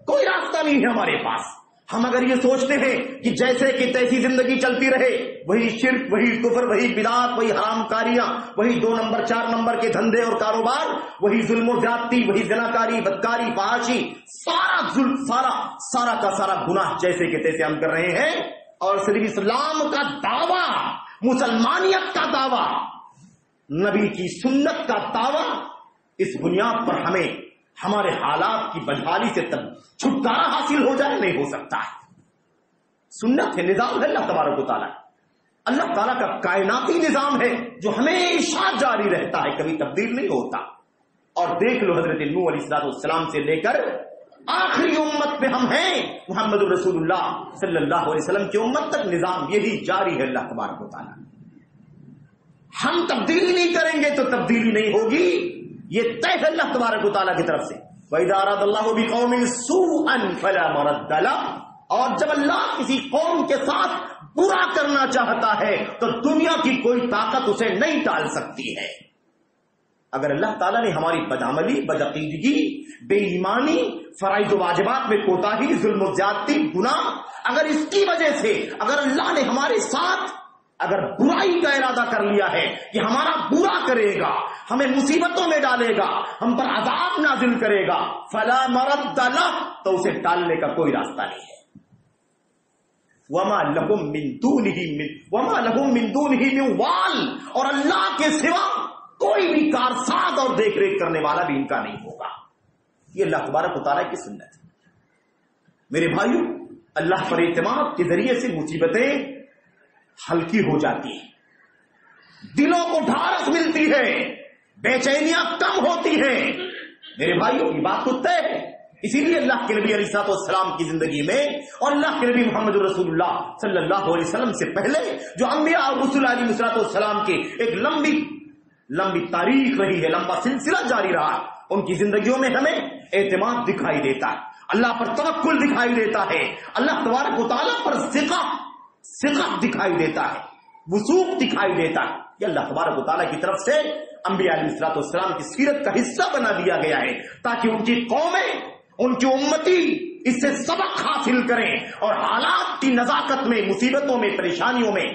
کوئی راستہ نہیں ہے ہمارے پاس. ہم اگر یہ سوچتے ہیں کہ جیسے کہ تیسی زندگی چلتی رہے، وہی شرک، وہی کفر، وہی بدعات، وہی حرام کاریاں، وہی 2 نمبر 4 نمبر کے دھندے اور کاروبار، وہی ظلم و زیادتی، وہی زناکاری، بدکاری، فحاشی، سارا ظلم، سارا کا سارا گناہ جیسے کہ تیسے ہم کر رہے ہیں، اور صرف اسلام کا دعویٰ، مسلمانیت کا دعویٰ، نبی کی سنت کا دعویٰ، اس بنیاد پر ہمیں ہمارے حالات کی بدحالی سے چھٹکارا حاصل ہو جائے نہیں ہو سکتا ہے. سنت ہے، نظام ہے اللہ تبارک و تعالیٰ، اللہ تعالیٰ کا کائناتی نظام ہے جو ہمیشہ جاری رہتا ہے، کبھی تبدیل نہیں ہوتا. اور دیکھ لو حضرت نوح علیہ السلام سے لے کر آخری امت پہ ہم ہیں محمد رسول اللہ صلی اللہ علیہ وسلم کی امت تک نظام یہی جاری ہے اللہ تبارک و تعالیٰ. ہم تبدیلی نہیں کریں گے تو تبدیلی نہیں ہوگی، یہ طے ہے اللہ تبارک و تعالیٰ کی طرف سے. وَإِذَا أَرَادَ اللَّهُ بِقَوْمٍ سُوءًا فَلَا مَرَدَّ لَهُ، اور جب اللہ کسی قوم کے ساتھ برا کرنا چاہتا ہے تو دنیا کی کوئی طاقت اسے نہیں ٹال سکتی ہے. اگر اللہ تعالیٰ نے ہماری بدعملی، بدعقیدگی، بے ایمانی، فرائض و واجبات میں کوتاہی، ظلم و زیادتی، گناہ، اگر اس کی وجہ سے اگر اللہ نے ہمارے ساتھ اگر برائی کا ارادہ کر لیا ہے کہ ہمارا برا کرے گا، ہمیں مصیبتوں میں ڈالے گا، ہم پر عذاب نازل کرے گا، فلا مرد لہ، تو اسے ٹالنے کا کوئی راستہ نہیں ہے. وما لهم من دونه من وال، اور اللہ کے سوا کوئی بھی کارساز اور دیکھ ریکھ کرنے والا بھی ان کا نہیں ہوگا. یہ اللہ تبارک و تعالیٰ کی سنت ہے. میرے بھائیو، اللہ پر اعتماد کے ذریعے سے مصیبتیں ہلکی ہو جاتی ہیں، دلوں کو ڈھارس ملتی ہے، بے چینیاں کم ہوتی ہیں. میرے بھائیوں، یہ بات تو طے ہے. اسی لیے اللہ کے نبی علیہ السلام کی زندگی میں اور اللہ کے نبی محمد رسول اللہ صلی اللہ علیہ وسلم سے پہلے جو انبیاء اور رسول علیہ السلام کی ایک لمبی تاریخ رہی ہے، لمبا سلسلہ جاری رہا، ان کی زندگیوں میں ہمیں اعتماد دکھائی دیتا ہے، اللہ پر توکل دکھائی دیتا ہے، اللہ تبارک و تعالیٰ پر ثقت دکھائی دیتا ہے، وثوق دکھائی دیتا ہے. یہ اللہ تبارک و تعالیٰ کی طرف سے انبیاء علیہ السلام کی سیرت کا حصہ بنا دیا گیا ہے تاکہ ان کی قومیں، ان کی امتی اس سے سبق حاصل کریں اور حالات کی نزاکت میں، مصیبتوں میں، پریشانیوں میں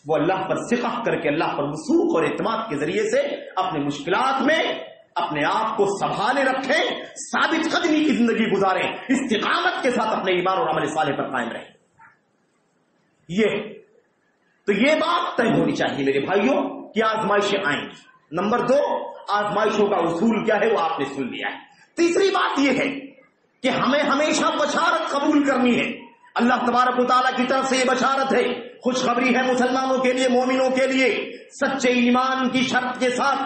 وہ اللہ پر ثقہ کر کے، اللہ پر وثوق اور اعتماد کے ذریعے سے اپنے مشکلات میں اپنے آپ کو سنبھالے رکھیں، ثابت قدمی کی زندگی گزاریں، استقامت کے ساتھ اپنے ایمان اور عمل صالح پر قائم رہیں. یہ بات طے ہونی چاہیے میرے بھائیوں کہ آزمائشیں آئیں گی. نمبر 2، آزمائشوں کا اصول کیا ہے وہ آپ نے سن لیا ہے. تیسری بات یہ ہے کہ ہمیں ہمیشہ بشارت قبول کرنی ہے. اللہ تبارک و تعالیٰ کی طرف سے یہ بشارت ہے، خوشخبری ہے مسلمانوں کے لیے، مومنوں کے لیے. سچے ایمان کی شرط کے ساتھ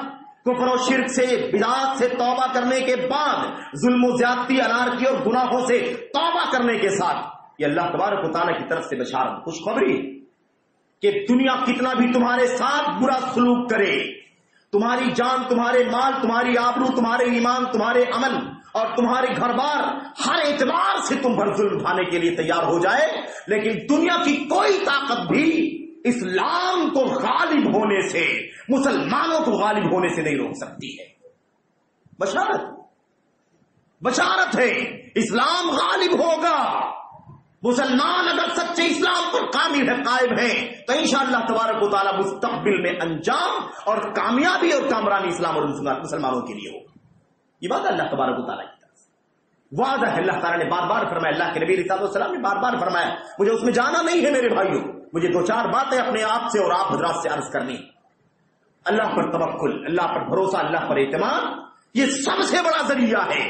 کفر و شرک سے، بدعات سے توبہ کرنے کے بعد، ظلم و زیادتی، انارکی اور گناہوں سے توبہ کرنے کے ساتھ، یہ اللہ تبارک و تعالیٰ کی طرف سے بشارت، خوشخبری کہ دنیا کتنا بھی تمہارے ساتھ برا سلوک کرے، تمہاری جان، تمہارے مال، تمہاری آبرو، تمہارے ایمان، تمہارے عمل اور تمہارے گھر بار ہر اعتبار سے تم پر ظلم اٹھانے کے لیے تیار ہو جائے، لیکن دنیا کی کوئی طاقت بھی اسلام کو غالب ہونے سے، مسلمانوں کو غالب ہونے سے نہیں روک سکتی ہے. بشارت ہے، اسلام غالب ہوگا، مسلمان اگر سچے اسلام پر قائم ہے تو انشاءاللہ تبارک و تعالیٰ مستقبل میں انجام اور کامیابی اور کامرانی اسلام اور مسلمانوں کے لیے ہوگی. یہ بات اللہ تبارک و تعالیٰ کی طرف سے وعدہ ہے. اللہ تعالیٰ نے بار بار فرمایا, اللہ کے نبی علیہ السلام نے بار بار فرمایا. مجھے اس میں جانا نہیں ہے میرے بھائیوں, مجھے 2-4 باتیں اپنے آپ سے اور آپ حضرات سے عرض کرنی. اللہ پر توکل, اللہ پر بھروسہ, اللہ پر اعتماد, یہ سب سے بڑا ذریعہ ہے.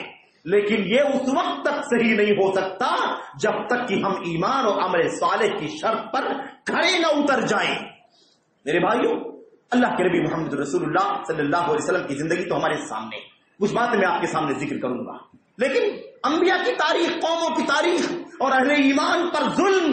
لیکن یہ اس وقت تک صحیح نہیں ہو سکتا جب تک کہ ہم ایمان اور عمل صالح کی شرط پر کھڑے نہ اتر جائیں. میرے بھائیوں, اللہ کے نبی محمد رسول اللہ صلی اللہ علیہ وسلم کی زندگی تو ہمارے سامنے, کچھ باتیں میں آپ کے سامنے ذکر کروں گا, لیکن انبیاء کی تاریخ, قوموں کی تاریخ اور اہل ایمان پر ظلم,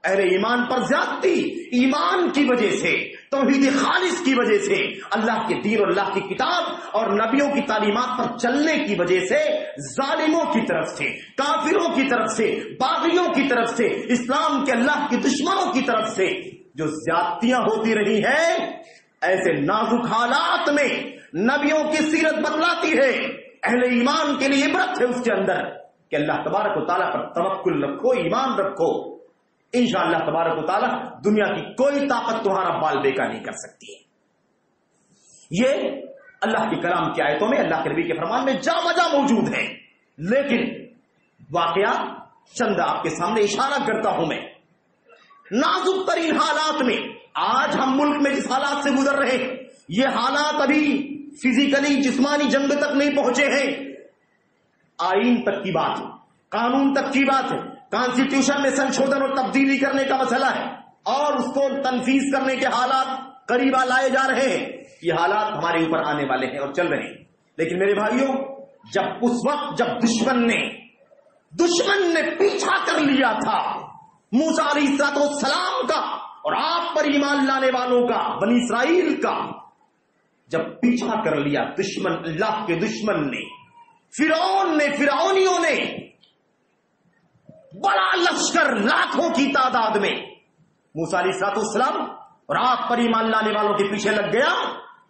اہل ایمان پر زیادتی, ایمان کی وجہ سے, توحید خالص کی وجہ سے, اللہ کے دین اور اللہ کی کتاب اور نبیوں کی تعلیمات پر چلنے کی وجہ سے ظالموں کی طرف سے, کافروں کی طرف سے, باغیوں کی طرف سے, اسلام کے اللہ کے دشمنوں کی طرف سے جو زیادتیاں ہوتی رہی ہیں, ایسے نازک حالات میں نبیوں کی سیرت بتلاتی ہے. اہل ایمان کے لیے عبرت ہے اس کے اندر کہ اللہ تبارک و تعالیٰ پر توکل رکھو, ایمان رکھو. انشاءاللہ تبارک و تعالیٰ دنیا کی کوئی طاقت تمہارا بال بیکا نہیں کر سکتی ہے. یہ اللہ کے کلام کی آیتوں میں, اللہ کے نبی کے فرمان میں جا بجا موجود ہے. لیکن واقعہ چند آپ کے سامنے اشارہ کرتا ہوں میں. نازک ترین حالات میں آج ہم ملک میں جس حالات سے گزر رہے ہیں, یہ حالات ابھی فزیکلی جسمانی جنگ تک نہیں پہنچے ہیں. آئین تک کی بات ہے, قانون تک کی بات ہے, کانسٹیٹیوشن میں سنشودھن اور تبدیلی کرنے کا مسئلہ ہے اور اس کو تنفیذ کرنے کے حالات قریبا لائے جا رہے ہیں. یہ حالات ہمارے اوپر آنے والے ہیں اور چل رہے ہیں. لیکن میرے بھائیوں, جب اس وقت جب دشمن نے پیچھا کر لیا تھا موسیٰ علیہ السلام کا اور آپ پر ایمان لانے والوں کا, بنی اسرائیل کا, جب پیچھا کر لیا دشمن, اللہ کے دشمن نے, فرعونیوں نے بڑا لشکر لاکھوں کی تعداد میں موسیٰ علیہ السلام اور آپ پر ایمان لانے والوں کے پیچھے لگ گیا.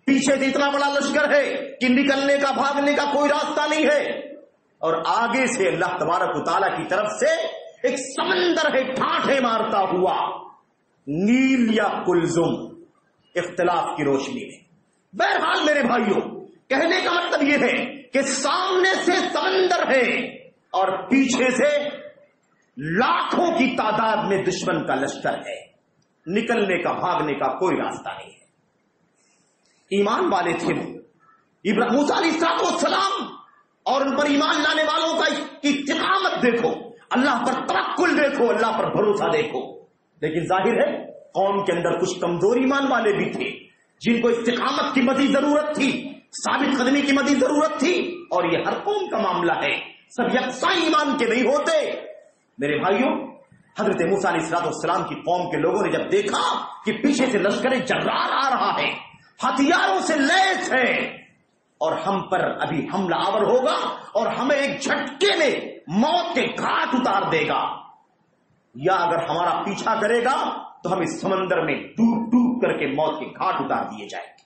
پیچھے سے اتنا بڑا لشکر ہے کہ نکلنے کا, بھاگنے کا کوئی راستہ نہیں ہے, اور آگے سے اللہ تبارک و تعالیٰ کی طرف سے ایک سمندر ہے ٹھاٹھے مارتا ہوا, نیل یا کلزم, اختلاف کی روشنی میں. بہرحال میرے بھائیوں, کہنے کا مطلب یہ ہے کہ سامنے سے سمندر ہے اور پیچھے سے لاکھوں کی تعداد میں دشمن کا لشکر ہے. نکلنے کا, بھاگنے کا کوئی راستہ نہیں ہے. ایمان والے تھے موسیٰ علیہ السلام اور ان پر ایمان لانے والوں کا استقامت دیکھو, اللہ پر توکل دیکھو, اللہ پر بھروسہ دیکھو. لیکن ظاہر ہے قوم کے اندر کچھ کمزور ایمان والے بھی تھے جن کو استقامت کی مزید ضرورت تھی, ثابت قدمی کی مزید ضرورت تھی. اور یہ ہر قوم کا معاملہ ہے, سب یکساں ایمان کے نہیں ہوتے. میرے بھائیوں, حضرت موسیٰ علیہ السلام کی قوم کے لوگوں نے جب دیکھا کہ پیچھے سے لشکر جرار آ رہا ہے, ہتھیاروں سے لیس ہے اور ہم پر ابھی حملہ آور ہوگا اور ہمیں ایک جھٹکے میں موت کے گھاٹ اتار دے گا, یا اگر ہمارا پیچھا کرے گا تو ہم اس سمندر میں ڈوب ڈوب کر کے موت کے گھاٹ اتار دیے جائیں گے.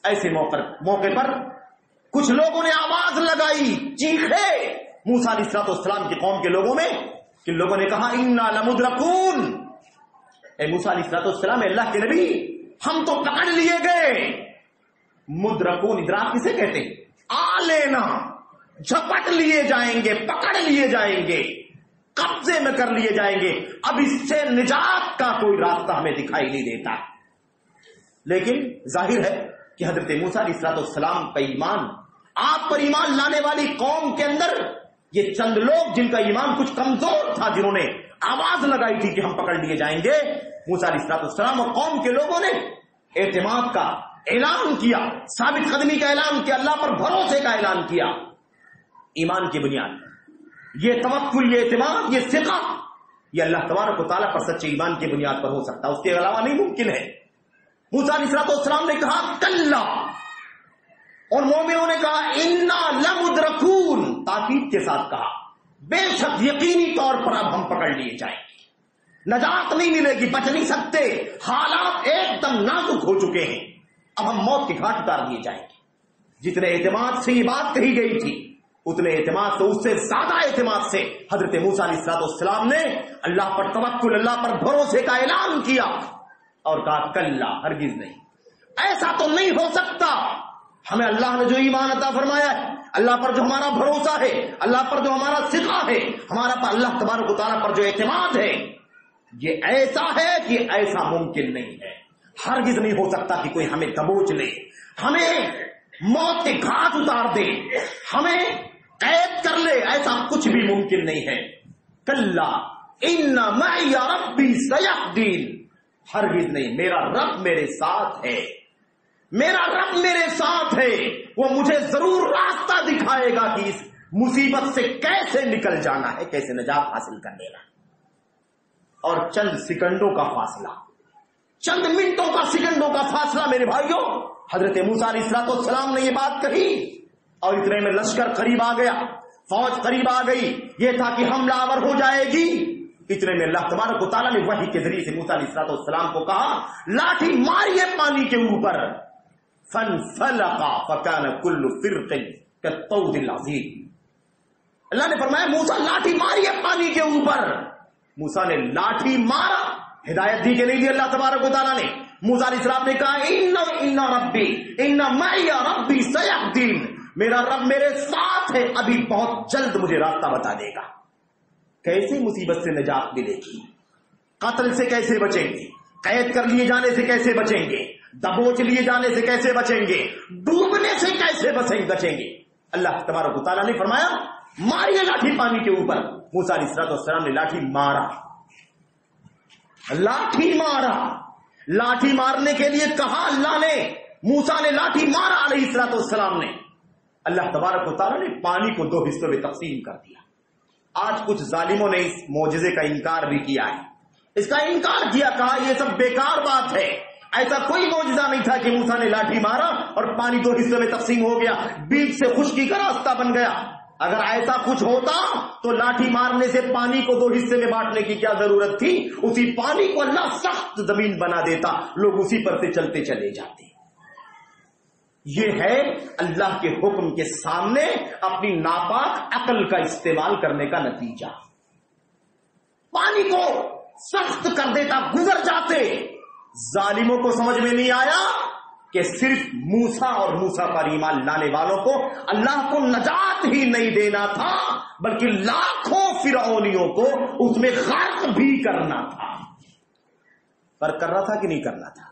ایسے موقع پر کچھ لوگوں نے آواز لگائی, چیخے موسیٰ علیہ السلام کی قوم کے لوگوں میں, کہ لوگوں نے کہا انا لمدرکون, اے موسیٰ علیہ السلام, اللہ کے نبی, ہم تو پکڑ لیے گئے. مدرکون ادراک کسے کہتے ہیں؟ آ لینا, جھپٹ لیے جائیں گے, پکڑ لیے جائیں گے, قبضے میں کر لیے جائیں گے. اب اس سے نجات کا کوئی راستہ ہمیں دکھائی نہیں دیتا. لیکن ظاہر ہے کہ حضرت موسیٰ علیہ السلام کا ایمان, آپ پر ایمان لانے والی قوم کے اندر یہ چند لوگ جن کا ایمان کچھ کمزور تھا, جنہوں نے آواز لگائی تھی کہ ہم پکڑ لیے جائیں گے, موسیٰ علیہ السلام اور قوم کے لوگوں نے اعتماد کا اعلان کیا, ثابت قدمی کا اعلان کیا, اللہ پر بھروسے کا اعلان کیا. ایمان کی بنیاد یہ توکل, یہ اعتماد, یہ ثقہ, یہ اللہ تبارک و تعالیٰ پر سچے ایمان کی بنیاد پر ہو سکتا, اس کے علاوہ نہیں ممکن ہے. موسیٰ علیہ السلام نے کہا کلا, اور مومنوں نے کہا انا لمدرکون, تاکید کے ساتھ کہا بے شک یقینی طور پر اب ہم پکڑ لیے جائیں گے, نجات نہیں ملے گی, بچ نہیں سکتے, حالات ایک دم نازک ہو چکے ہیں, اب ہم موت کے گھاٹ اتار دیے جائیں گے. جتنے اعتماد سے یہ بات کہی گئی تھی, اتنے اعتماد سے، اس سے زیادہ اعتماد سے حضرت موسیٰ علیہ السلام نے اللہ پر توکل، اللہ پر بھروسے کا اعلان کیا اور کہا کلا، ہرگز نہیں، ایسا تو نہیں ہو سکتا. ہمیں اللہ نے جو ایمان عطا فرمایا ہے، اللہ پر جو ہمارا بھروسہ ہے، اللہ پر جو ہمارا ثقہ ہے، ہمارا پر اللہ تبارک و تعالیٰ پر جو اعتماد ہے، یہ ایسا ہے کہ ایسا ممکن نہیں ہے. ہرگز نہیں ہو سکتا کہ کوئی ہمیں دبوچ لے، ہمیں موت کے گھاٹ اتار دے، ہمیں قید کر لے، ایسا کچھ بھی ممکن نہیں ہے. کلا ان معی ربی سیہدین، ہرگز نہیں، میرا رب میرے ساتھ ہے، میرا رب میرے ساتھ ہے، وہ مجھے ضرور راستہ دکھائے گا کہ اس مصیبت سے کیسے نکل جانا ہے، کیسے نجات حاصل کر لینا. اور چند سیکنڈوں کا فاصلہ، چند منٹوں کا، سیکنڈوں کا فاصلہ میرے بھائیوں، حضرت موسیٰ علیہ السلام نے یہ بات کہی اور اتنے میں لشکر قریب آ گیا، فوج قریب آ گئی، یہ تھا کہ حملہ آور ہو جائے گی. اتنے میں اللہ تبارک و تعالیٰ نے وحی کے ذریعے سے موسیٰ علیہ السلام کو کہا لاٹھی ماریے پانی کے اوپر، فانفلق فکان کل فرق کالطود العظیم. اللہ نے فرمایا موسیٰ لاٹھی ماریے پانی کے اوپر. موسیٰ نے لاٹھی مارا، ہدایت دی کہ نہیں دی اللہ تبارک و تعالیٰ نے. موسیٰ علیہ السلام نے کہا ان ربی ان معی ربی سیہدین، میرا رب میرے ساتھ ہے، ابھی بہت جلد مجھے راستہ بتا دے گا. کیسے مصیبت سے نجات ملے گی، قتل سے کیسے بچیں گے، قید کر لیے جانے سے کیسے بچیں گے، دبوچ لیے جانے سے کیسے بچیں گے، ڈوبنے سے کیسے بچیں گے. اللہ تبارک و تعالیٰ نے فرمایا ماریے لاٹھی پانی کے اوپر. موسیٰ علیہ السلام نے لاٹھی مارا، لاٹھی مارا. لاٹھی مارنے کے لیے کہا اللہ نے، موسیٰ نے لاٹھی مارا علیہ السلام نے. اللہ تبارک و تعالیٰ نے پانی کو 2 حصوں میں تقسیم کر دیا. آج کچھ ظالموں نے اس معجزے کا انکار بھی کیا ہے، اس کا انکار کیا، کہا یہ سب بیکار بات ہے، ایسا کوئی معجزہ نہیں تھا کہ موسیٰ نے لاٹھی مارا اور پانی 2 حصوں میں تقسیم ہو گیا، بیچ سے خشکی کا راستہ بن گیا. اگر ایسا کچھ ہوتا تو لاٹھی مارنے سے پانی کو 2 حصے میں بانٹنے کی کیا ضرورت تھی؟ اسی پانی کو اللہ سخت زمین بنا دیتا، لوگ اسی پر سے چلتے چلے جاتے. یہ ہے اللہ کے حکم کے سامنے اپنی ناپاک عقل کا استعمال کرنے کا نتیجہ. پانی کو سخت کر دیتا، گزر جاتے. ظالموں کو سمجھ میں نہیں آیا کہ صرف موسیٰ اور موسیٰ پر ایمان لانے والوں کو اللہ کو نجات ہی نہیں دینا تھا، بلکہ لاکھوں فرعونیوں کو اس میں غرق بھی کرنا تھا. پر کر رہا تھا کہ نہیں کرنا تھا؟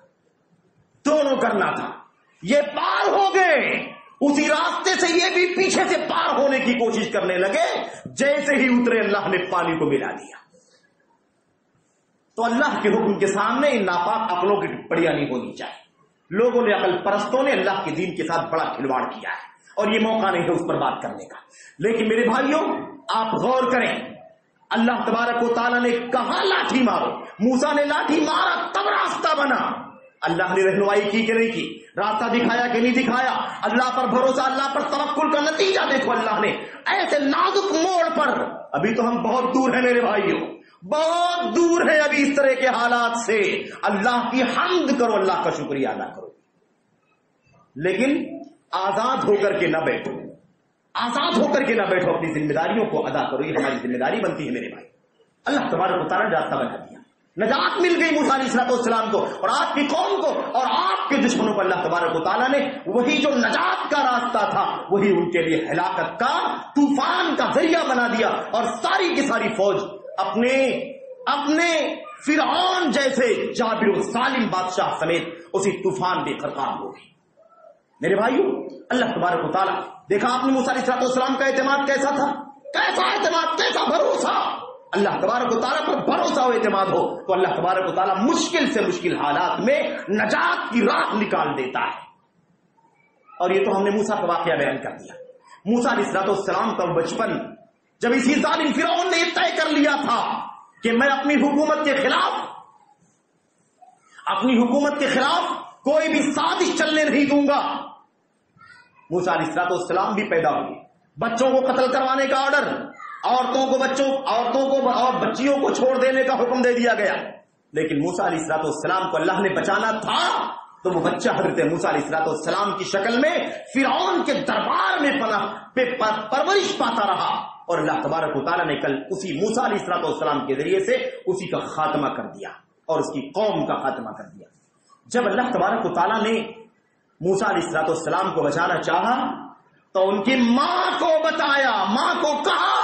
دونوں کرنا تھا. یہ پار ہو گئے، اسی راستے سے یہ بھی پیچھے سے پار ہونے کی کوشش کرنے لگے. جیسے ہی اترے اللہ نے پانی کو ملا دیا. تو اللہ کے حکم کے سامنے ان ناپاک عقلوں کی ٹپڑیاں نہیں ہونی چاہیے. لوگوں نے، عقل پرستوں نے اللہ کے دین کے ساتھ بڑا کھلواڑ کیا ہے اور یہ موقع نہیں ہے اس پر بات کرنے کا. لیکن میرے بھائیوں آپ غور کریں، اللہ تبارک و تعالیٰ نے کہا لاٹھی مارو، موسیٰ نے لاٹھی مارا تب راستہ بنا. اللہ نے رہنمائی کی کہ نہیں کی؟ راستہ دکھایا کہ نہیں دکھایا؟ اللہ پر بھروسہ، اللہ پر توکل کا نتیجہ دیکھو. اللہ نے ایسے نازک موڑ پر، ابھی تو ہم بہت دور ہیں میرے بھائیوں، بہت دور ہے ابھی اس طرح کے حالات سے. اللہ کی حمد کرو، اللہ کا شکریہ ادا کرو، لیکن آزاد ہو کر کے نہ بیٹھو، آزاد ہو کر کے نہ بیٹھو، اپنی ذمہ داریوں کو ادا کرو. یہ ہماری ذمہ داری بنتی ہے میرے بھائی. اللہ تبارک و تعالیٰ نے راستہ بنا دیا، نجات مل گئی موسیٰ علیہ السلام کو اور آپ کی قوم کو اور آپ کے دشمنوں کو. اللہ تبارک و تعالیٰ نے وہی جو نجات کا راستہ تھا وہی ان کے لیے ہلاکت کا، طوفان کا ذریعہ بنا دیا اور ساری کی ساری فوج اپنے فرعون جیسے جابر و ظالم بادشاہ سمیت اسی طوفان میں غرقاب ہو گئی. میرے بھائیوں اللہ تبارک و تعالیٰ، دیکھا آپ نے موسیٰ علیہ السلام کا اعتماد کیسا تھا، کیسا اعتماد، کیسا بھروسہ. اللہ تبارک و تعالیٰ پر بھروسہ و اعتماد ہو تو اللہ تبارک و تعالیٰ مشکل سے مشکل حالات میں نجات کی راہ نکال دیتا ہے. اور یہ تو ہم نے موسیٰ کا واقعہ بیان کر دیا. موسیٰ علیہ السلام کا بچپن، جب اسی ظالم فرعون نے یہ طے کر لیا تھا کہ میں اپنی حکومت کے خلاف کوئی بھی سازش چلنے نہیں دوں گا. موسیٰ علیہ السلام بھی پیدا ہوئے، بچوں کو قتل کروانے کا آرڈر، عورتوں کو اور بچیوں کو چھوڑ دینے کا حکم دے دیا گیا. لیکن موسیٰ علیہ السلام کو اللہ نے بچانا تھا تو وہ بچہ حضرت موسیٰ علیہ السلام کی شکل میں فرعون کے دربار میں پرورش پاتا رہا، اور اللہ تبارک و تعالیٰ نے کل اسی موسیٰ علیہ السلام کے ذریعے سے اسی کا خاتمہ کر دیا اور اس کی قوم کا خاتمہ کر دیا۔ جب اللہ تبارک و تعالیٰ نے موسیٰ علیہ السلام کو بچانا چاہا تو ان کی ماں کو بتایا، ماں کو کہا،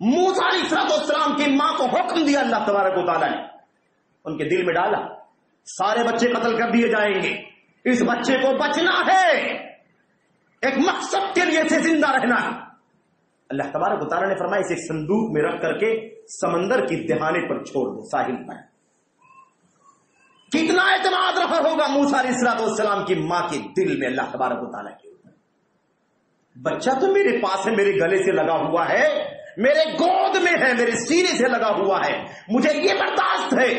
موسیٰ علیہ السلام کی ماں کو حکم دیا اللہ تبارک و تعالیٰ نے، ان کے دل میں ڈالا سارے بچے قتل کر دیے جائیں گے، اس بچے کو بچنا ہے، ایک مقصد کے لیے سے زندہ رہنا ہے۔ اللہ تبارک و تعالیٰ نے فرمایا اسے صندوق میں رکھ کر کے سمندر کی دہانے پر چھوڑ دو، ساحل پر۔ کتنا اعتماد رہا ہوگا موسیٰ علیہ السلام کی ماں کے دل میں اللہ تبارک و تعالیٰ کے اوپر، بچہ تو میرے پاس ہے، میرے گلے سے لگا ہوا ہے، میرے گود میں ہے، میرے سینے سے لگا ہوا ہے، مجھے یہ برداشت ہے،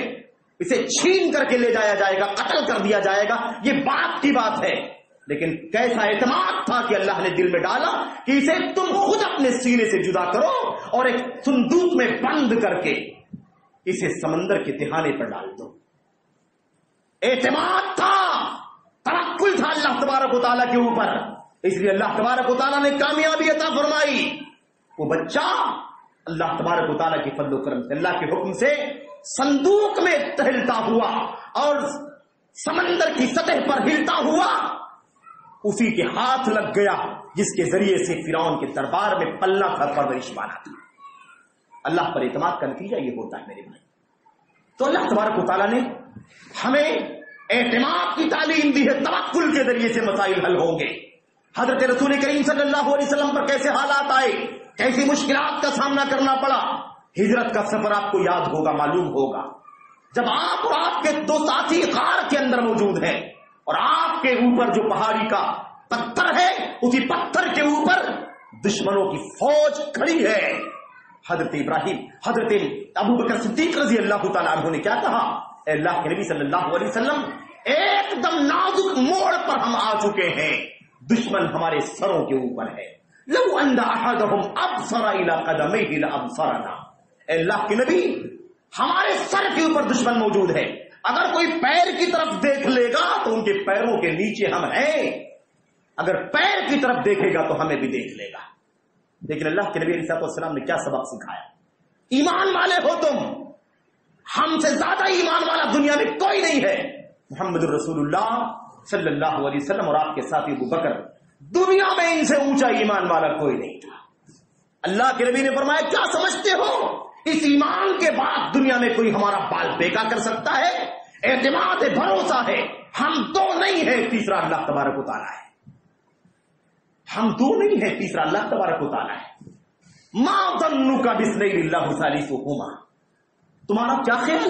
اسے چھین کر کے لے جایا جائے گا، قتل کر دیا جائے گا، یہ بات کی بات ہے۔ لیکن کیسا اعتماد تھا کہ اللہ نے دل میں ڈالا کہ اسے تم خود اپنے سینے سے جدا کرو اور ایک صندوق میں بند کر کے اسے سمندر کے دہانے پر ڈال دو۔ اعتماد تھا، توکل تھا اللہ تبارک و تعالیٰ کے اوپر، اس لیے اللہ تبارک و تعالیٰ نے کامیابی عطا فرمائی۔ وہ بچہ اللہ تبارک و تعالیٰ کی فضل و کرم سے، اللہ کے حکم سے صندوق میں ٹہلتا ہوا اور سمندر کی سطح پر ہلتا ہوا اسی کے ہاتھ لگ گیا جس کے ذریعے سے فرعون کے دربار میں پلنا تھا، پرورش پانا تھا۔ اللہ پر اعتماد کا نتیجہ یہ ہوتا ہے میرے بھائی۔ تو اللہ تبارک و تعالیٰ نے ہمیں اعتماد کی تعلیم دی ہے، توکل کے ذریعے سے مسائل حل ہوں گے۔ حضرت رسول کریم صلی اللہ علیہ وسلم پر کیسے حالات آئے، کیسی مشکلات کا سامنا کرنا پڑا۔ ہجرت کا سفر آپ کو یاد ہوگا، معلوم ہوگا، جب آپ اور آپ کے دو ساتھی غار کے اندر موجود ہیں اور آپ کے اوپر جو پہاڑی کا پتھر ہے، اسی پتھر کے اوپر دشمنوں کی فوج کھڑی ہے۔ حضرت ابراہیم، حضرت ابو بکر صدیق رضی اللہ تعالیٰ عنہ نے کیا کہا، اے اللہ کے نبی صلی اللہ علیہ وسلم، ایک دم نازک موڑ پر ہم آ چکے ہیں، دشمن ہمارے سروں کے اوپر ہے۔ لو ان احدهم ابصر الى قدميه لابصرنا، اے اللہ کے نبی، ہمارے سر کے اوپر دشمن موجود ہے، اگر کوئی پیر کی طرف دیکھ لے گا تو ان کے پیروں کے نیچے ہم ہیں، اگر پیر کی طرف دیکھے گا تو ہمیں بھی دیکھ لے گا۔ لیکن اللہ کے نبی علیہ السلام نے کیا سبق سکھایا، ایمان والے ہو تم، ہم سے زیادہ ایمان والا دنیا میں کوئی نہیں ہے۔ محمد الرسول اللہ صلی اللہ علیہ وسلم اور آپ کے ساتھی ابو بکر، دنیا میں ان سے اونچا ایمان والا کوئی نہیں تھا۔ اللہ کے نبی نے فرمایا کیا سمجھتے ہو اس ایمان کے بعد دنیا میں کوئی ہمارا بال بیکا کر سکتا ہے؟ اعتماد ہے، بھروسہ ہے، ہم دو نہیں ہیں، تیسرا اللہ تبارک و تعالیٰ ہے، ہم دو نہیں ہیں، تیسرا اللہ تبارک و تعالیٰ ہے۔ ما ظنک باثنین اللہ ثالثہما، تمہارا کیا خیال،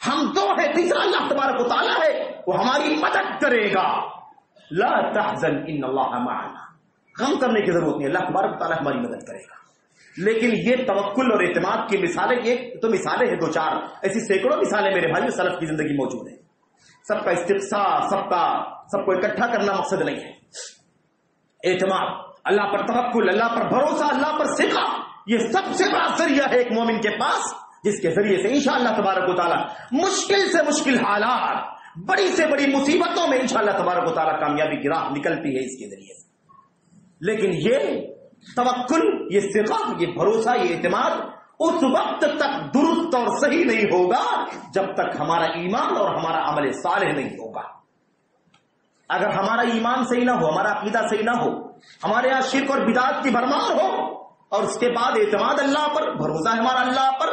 ہم دو ہیں، تیسرا اللہ تبارک و تعالیٰ ہے، وہ ہماری مدد کرے گا۔ لا تحزن ان اللہ معنا، غم کرنے کی ضرورت نہیں، اللہ تبارک و تعالیٰ ہماری مدد کرے گا۔ لیکن یہ توکل اور اعتماد کی مثالیں، یہ تو مثالیں ہیں دو چار، ایسی سینکڑوں مثالیں میرے بھائیو سلف کی زندگی موجود ہیں۔ سب کا استقصاء، سب کو اکٹھا کرنا مقصد نہیں ہے۔ اعتماد، اللہ پر توکل، اللہ پر بھروسہ، اللہ پر ثقہ، یہ سب سے بڑا ذریعہ ہے ایک مومن کے پاس، جس کے ذریعے سے انشاءاللہ تبارک و تعالیٰ مشکل سے مشکل حالات، بڑی سے بڑی مصیبتوں میں انشاءاللہ تبارک و تعالیٰ کامیابی کی راہ نکلتی ہے اس کے ذریعے سے۔ لیکن یہ توکل، یہ ثقہ، یہ بھروسہ، یہ اعتماد اس وقت تک درست اور صحیح نہیں ہوگا جب تک ہمارا ایمان اور ہمارا عمل صالح نہیں ہوگا۔ اگر ہمارا ایمان صحیح نہ ہو، ہمارا عقیدہ صحیح نہ ہو، ہمارے یہاں شرک اور بدعات کی بھرمار ہو، اور اس کے بعد اعتماد اللہ پر، بھروسہ ہمارا اللہ پر،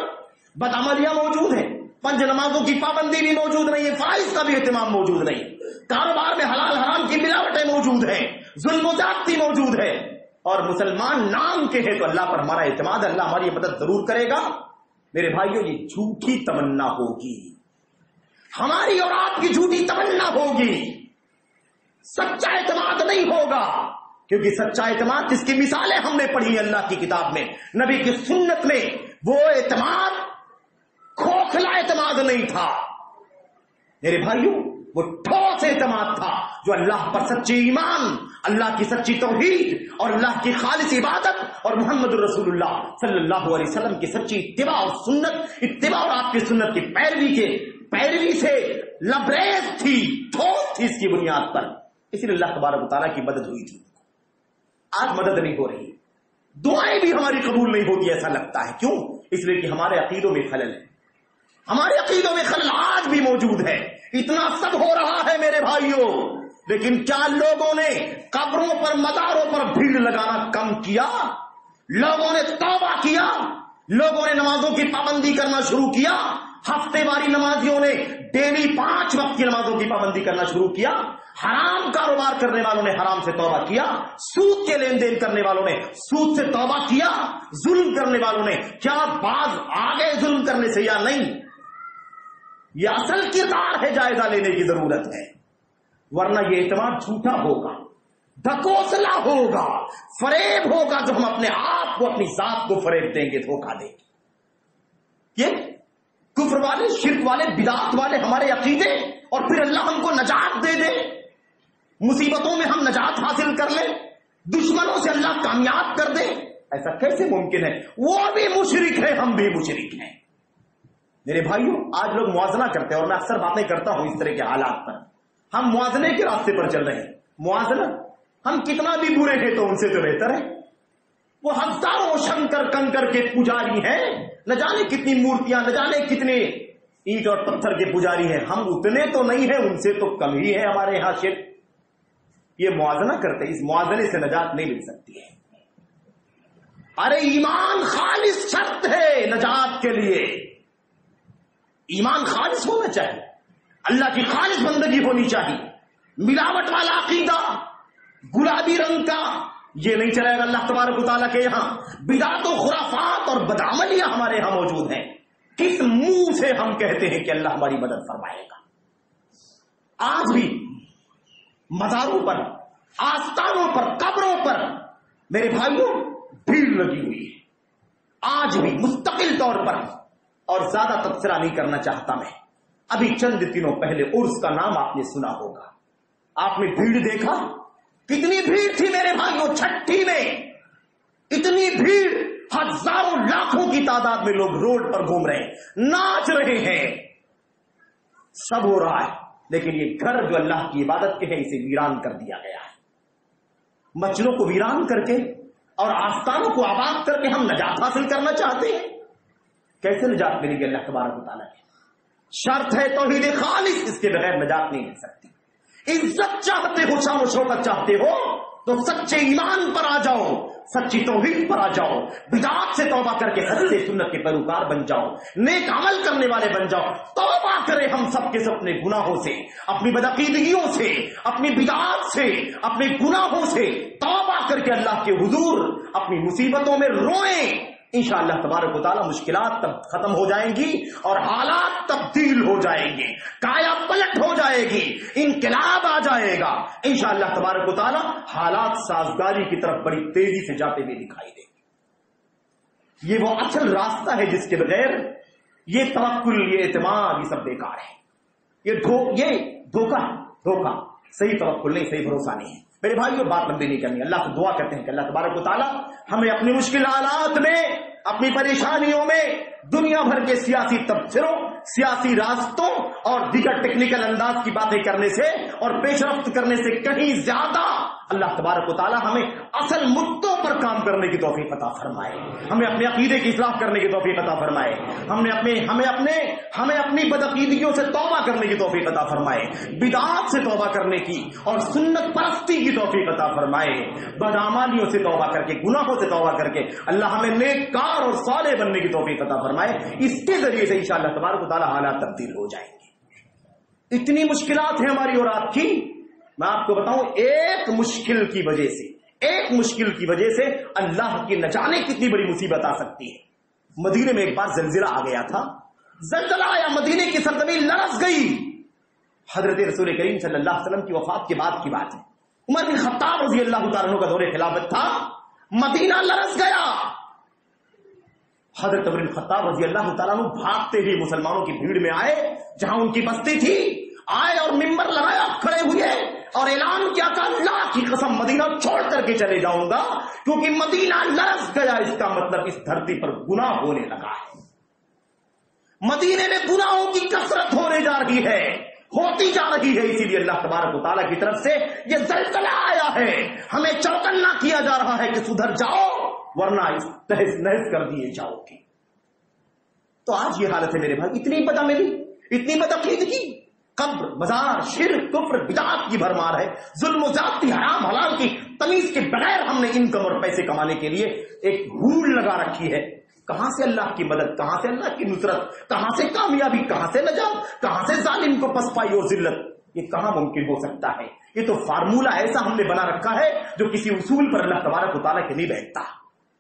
بدعملیاں موجود ہیں، 5 نمازوں کی پابندی بھی موجود نہیں ہے، فرائض کا بھی اہتمام موجود نہیں، کاروبار میں حلال حرام کی ملاوٹیں موجود ہیں، ظلم و زیادتی موجود ہے، اور مسلمان نام کے ہیں، تو اللہ پر ہمارا اعتماد، اللہ ہماری مدد ضرور کرے گا۔ میرے بھائیوں، یہ جھوٹی تمنا ہوگی، ہماری اور آپ کی جھوٹی تمنا ہوگی، سچا اعتماد نہیں ہوگا، کیونکہ سچا اعتماد جس کی مثالیں ہم نے پڑھی ہیں اللہ کی کتاب میں، نبی کی سنت میں، وہ اعتماد کھوکھلا اعتماد نہیں تھا میرے بھائیوں، وہ ٹھوس اعتماد تھا جو اللہ پر سچی ایمان، اللہ کی سچی توحید اور اللہ کی خالص عبادت اور محمد الرسول اللہ صلی اللہ علیہ وسلم کی سچی اتباع اور سنت، اتباع اور آپ کی سنت کی پیروی سے لبریز تھی، ٹھوس تھی اس کی بنیاد پر، اس لیے اللہ تبارک و تعالیٰ کی مدد ہوئی تھی. آج مدد نہیں ہو رہی، دعائیں بھی ہماری قبول نہیں ہوتی ایسا لگتا ہے. کیوں؟ اس لیے کہ ہمارے عقیدوں میں خلل ہے، ہمارے عقیدوں میں خلل آج بھی موجود ہے. اتنا سب ہو رہا ہے میرے بھائیوں، لیکن کیا لوگوں نے قبروں پر مزاروں پر بھیڑ لگانا کم کیا؟ لوگوں نے توبہ کیا، لوگوں نے نمازوں کی پابندی کرنا شروع کیا، ہفتے واری نمازیوں نے ڈیلی 5 وقت کی نمازوں کی پابندی کرنا شروع کیا، حرام کاروبار کرنے والوں نے حرام سے توبہ کیا، سود کے لین دین کرنے والوں نے سود سے توبہ کیا، ظلم کرنے والوں نے کیا باز آگے ظلم کرنے سے یا نہیں؟ یہ اصل کردار ہے، جائزہ لینے کی ضرورت ہے، ورنہ یہ اعتماد جھوٹا ہوگا، ڈھکوسلا ہوگا، فریب ہوگا جو ہم اپنے آپ کو، اپنی ذات کو فریب دیں گے، دھوکہ دیں گے. یہ کفر والے، شرک والے، بدعت والے ہمارے عقیدے، اور پھر اللہ ہم کو نجات دے دے، مصیبتوں میں ہم نجات حاصل کر لیں، دشمنوں سے اللہ کامیاب کر دے. ایسا کیسے ممکن ہے؟ وہ بھی مشرک ہے، ہم بھی مشرک ہیں. میرے بھائیوں، آج لوگ موازنہ کرتے ہیں، اور میں اکثر باتیں کرتا ہوں اس طرح کے حالات پر. ہم موازنے کے راستے پر چل رہے ہیں. موازنہ، ہم کتنا بھی برے ہیں تو ان سے تو بہتر ہے. وہ ہزاروں شنکر کنکر کے پجاری ہیں، نہ جانے کتنی مورتیاں، نہ جانے کتنے اینٹ اور پتھر کے پجاری ہیں. ہم اتنے تو نہیں ہیں، ان سے تو کم ہی ہے ہمارے یہاں شرک. یہ موازنہ کرتے، اس موازنے سے نجات نہیں مل سکتی ہے. ارے ایمان خالص شرط ہے نجات کے لیے. ایمان خالص ہونا چاہیے، اللہ کی خالص بندگی ہونی چاہیے. ملاوٹ والا عقیدہ، گلابی رنگ کا، یہ نہیں چلے گا اللہ تبارک و تعالیٰ کے یہاں. بدعت و خرافات اور بدعملیاں ہمارے یہاں موجود ہیں. کس منہ سے ہم کہتے ہیں کہ اللہ ہماری مدد فرمائے گا؟ آج بھی مزاروں پر، آستانوں پر، قبروں پر میرے بھائیوں بھیڑ لگی ہوئی ہے، آج بھی مستقل طور پر. اور زیادہ تبصرہ نہیں کرنا چاہتا میں. ابھی چند دنوں پہلے عرس کا نام آپ نے سنا ہوگا. آپ نے بھیڑ دیکھا؟ کتنی بھیڑ تھی میرے بھائیوں چھٹی میں. اتنی بھیڑ، ہزاروں لاکھوں کی تعداد میں لوگ روڈ پر گھوم رہے ہیں، ناچ رہے ہیں، سب ہو رہا ہے. لیکن یہ گھر جو اللہ کی عبادت کے ہیں، اسے ویران کر دیا گیا ہے. مسجدوں کو ویران کر کے اور آستانوں کو آباد کر کے ہم نجات حاصل کرنا چاہتے ہیں. کیسے نجات ملے گی اللہ تبارک و تعالیٰ کی؟ شرط ہے توحید خالص، اس کے بغیر نجات نہیں مل سکتی. عزت چاہتے ہو، شان و شوکت چاہتے ہو تو سچے ایمان پر آ جاؤ، سچی توحید پر آ جاؤ، بدعات سے توبہ کر کے حضرت سنت کے پیروکار بن جاؤ، نیک عمل کرنے والے بن جاؤ. توبہ کریں ہم سب کے سب اپنے گناہوں سے، اپنی بدعقیدگیوں سے، اپنی بدعات سے، اپنے گناہوں سے توبہ کر کے اللہ کے حضور اپنی مصیبتوں میں روئیں. انشاءاللہ تبارک و تعالیٰ مشکلات تب ختم ہو جائیں گی اور حالات تبدیل ہو جائیں گے، کایا پلٹ ہو جائے گی، انقلاب آ جائے گا. انشاءاللہ تبارک و تعالیٰ حالات سازگاری کی طرف بڑی تیزی سے جاتے ہوئے دکھائی دیں گے. یہ وہ اصل راستہ ہے جس کے بغیر یہ توکل، یہ اعتماد، یہ سب بیکار ہے. یہ دھوکہ، صحیح توکل نہیں، صحیح بھروسہ نہیں ہے. میرے بھائیوں، بات لمبی نہیں کرنی. اللہ سے دعا کرتے ہیں کہ اللہ تبارک و تعالیٰ ہمیں اپنی مشکل حالات میں، اپنی پریشانیوں میں دنیا بھر کے سیاسی تبصروں، سیاسی راستوں اور دیگر ٹیکنیکل انداز کی باتیں کرنے سے اور پیش رفت کرنے سے کہیں زیادہ اللہ تبارک و تعالیٰ ہمیں اصل مدوں پر کام کرنے کی توفیق عطا فرمائے. ہمیں اپنے عقیدے کی اصلاح کرنے کی توفیق عطا فرمائے. ہمیں اپنی بدعقیدگیوں سے توبہ کرنے کی توفیق عطا فرمائے، بدعات سے توبہ کرنے کی اور سنت پرستی کی توفیق عطا فرمائے. بدعمالیوں سے توبہ کر کے، گناہوں سے توبہ کر کے اللہ ہمیں نیک کار اور صالح بننے کی توفیق عطا فرمائے. اس کے ذریعے سے انشاءاللہ تبارک و تعالیٰ حالات تبدیل ہو جائیں گے. اتنی مشکلات ہیں ہماری اور آپ کی. میں آپ کو بتاؤں، ایک مشکل کی وجہ سے اللہ کی نہ جانے کتنی بڑی مصیبت آ سکتی ہے. مدینے میں ایک بار زلزلہ آ گیا تھا، زلزلہ آیا، مدینے کی سرزمین لرز گئی. حضرت رسول کریم صلی اللہ علیہ وسلم کی وفات کے بعد کی بات ہے. عمر بن خطاب رضی اللہ تعالیٰ عنہ کا دور خلافت تھا، مدینہ لرز گیا. حضرت عمر بن خطاب رضی اللہ تعالیٰ عنہ بھاگتے ہوئے مسلمانوں کی بھیڑ میں آئے جہاں ان کی بستی تھی. آئے اور ممبر لگایا، کھڑے ہوئے اور اعلان کیا کہ اللہ کی قسم مدینہ چھوڑ کر کے چلے جاؤں گا، کیونکہ مدینہ لرز گیا. اس کا مطلب اس دھرتی پر گناہ ہونے لگا ہے، مدینے میں گناہوں کی کثرت ہونے جا رہی ہے. ہوتی جا رہی ہے. اسی لیے اللہ تبارک و تعالیٰ کی طرف سے یہ زلزلہ آیا ہے, ہمیں چوکنا کیا جا رہا ہے کہ سدھر جاؤ ورنہ تہس نہس کر دیے جاؤ گے. تو آج یہ حالت ہے میرے بھائی, اتنی بدعملی, اتنی بدعقیدگی, قبر, مزار, شرک, کفر, بدعات کی بھرمار ہے, ظلم و زیادتی, حرام حلال کی تمیز کے بغیر ہم نے انکم اور پیسے کمانے کے لیے ایک بھول لگا رکھی ہے. کہاں سے اللہ کی مدد, کہاں سے اللہ کی نصرت, کہاں سے کامیابی, کہاں سے نجات, کہاں سے ظالم کو پسپائی اور ذلت, یہ کہاں ممکن ہو سکتا ہے؟ یہ تو فارمولہ ایسا ہم نے بنا رکھا ہے جو کسی اصول پر اللہ تبارک و تعالیٰ کے نہیں بیٹھتا.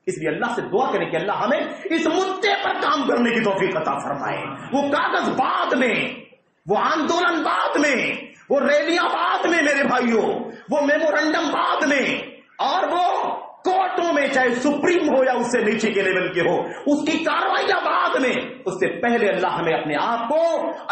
اس لیے اللہ سے دعا کریں کہ اللہ ہمیں اس مدے پر کام کرنے کی توفیق عطا فرمائے. وہ کاغذ بعد میں, وہ آندولن بعد میں, وہ ریلیاں بعد میں میرے بھائیوں, وہ میمورنڈم بعد میں, اور وہ کورٹوں میں چاہے سپریم ہو یا اس سے نیچے کے لیول کے ہو اس کی کارروائیاں بعد میں. اس سے پہلے اللہ ہمیں اپنے آپ کو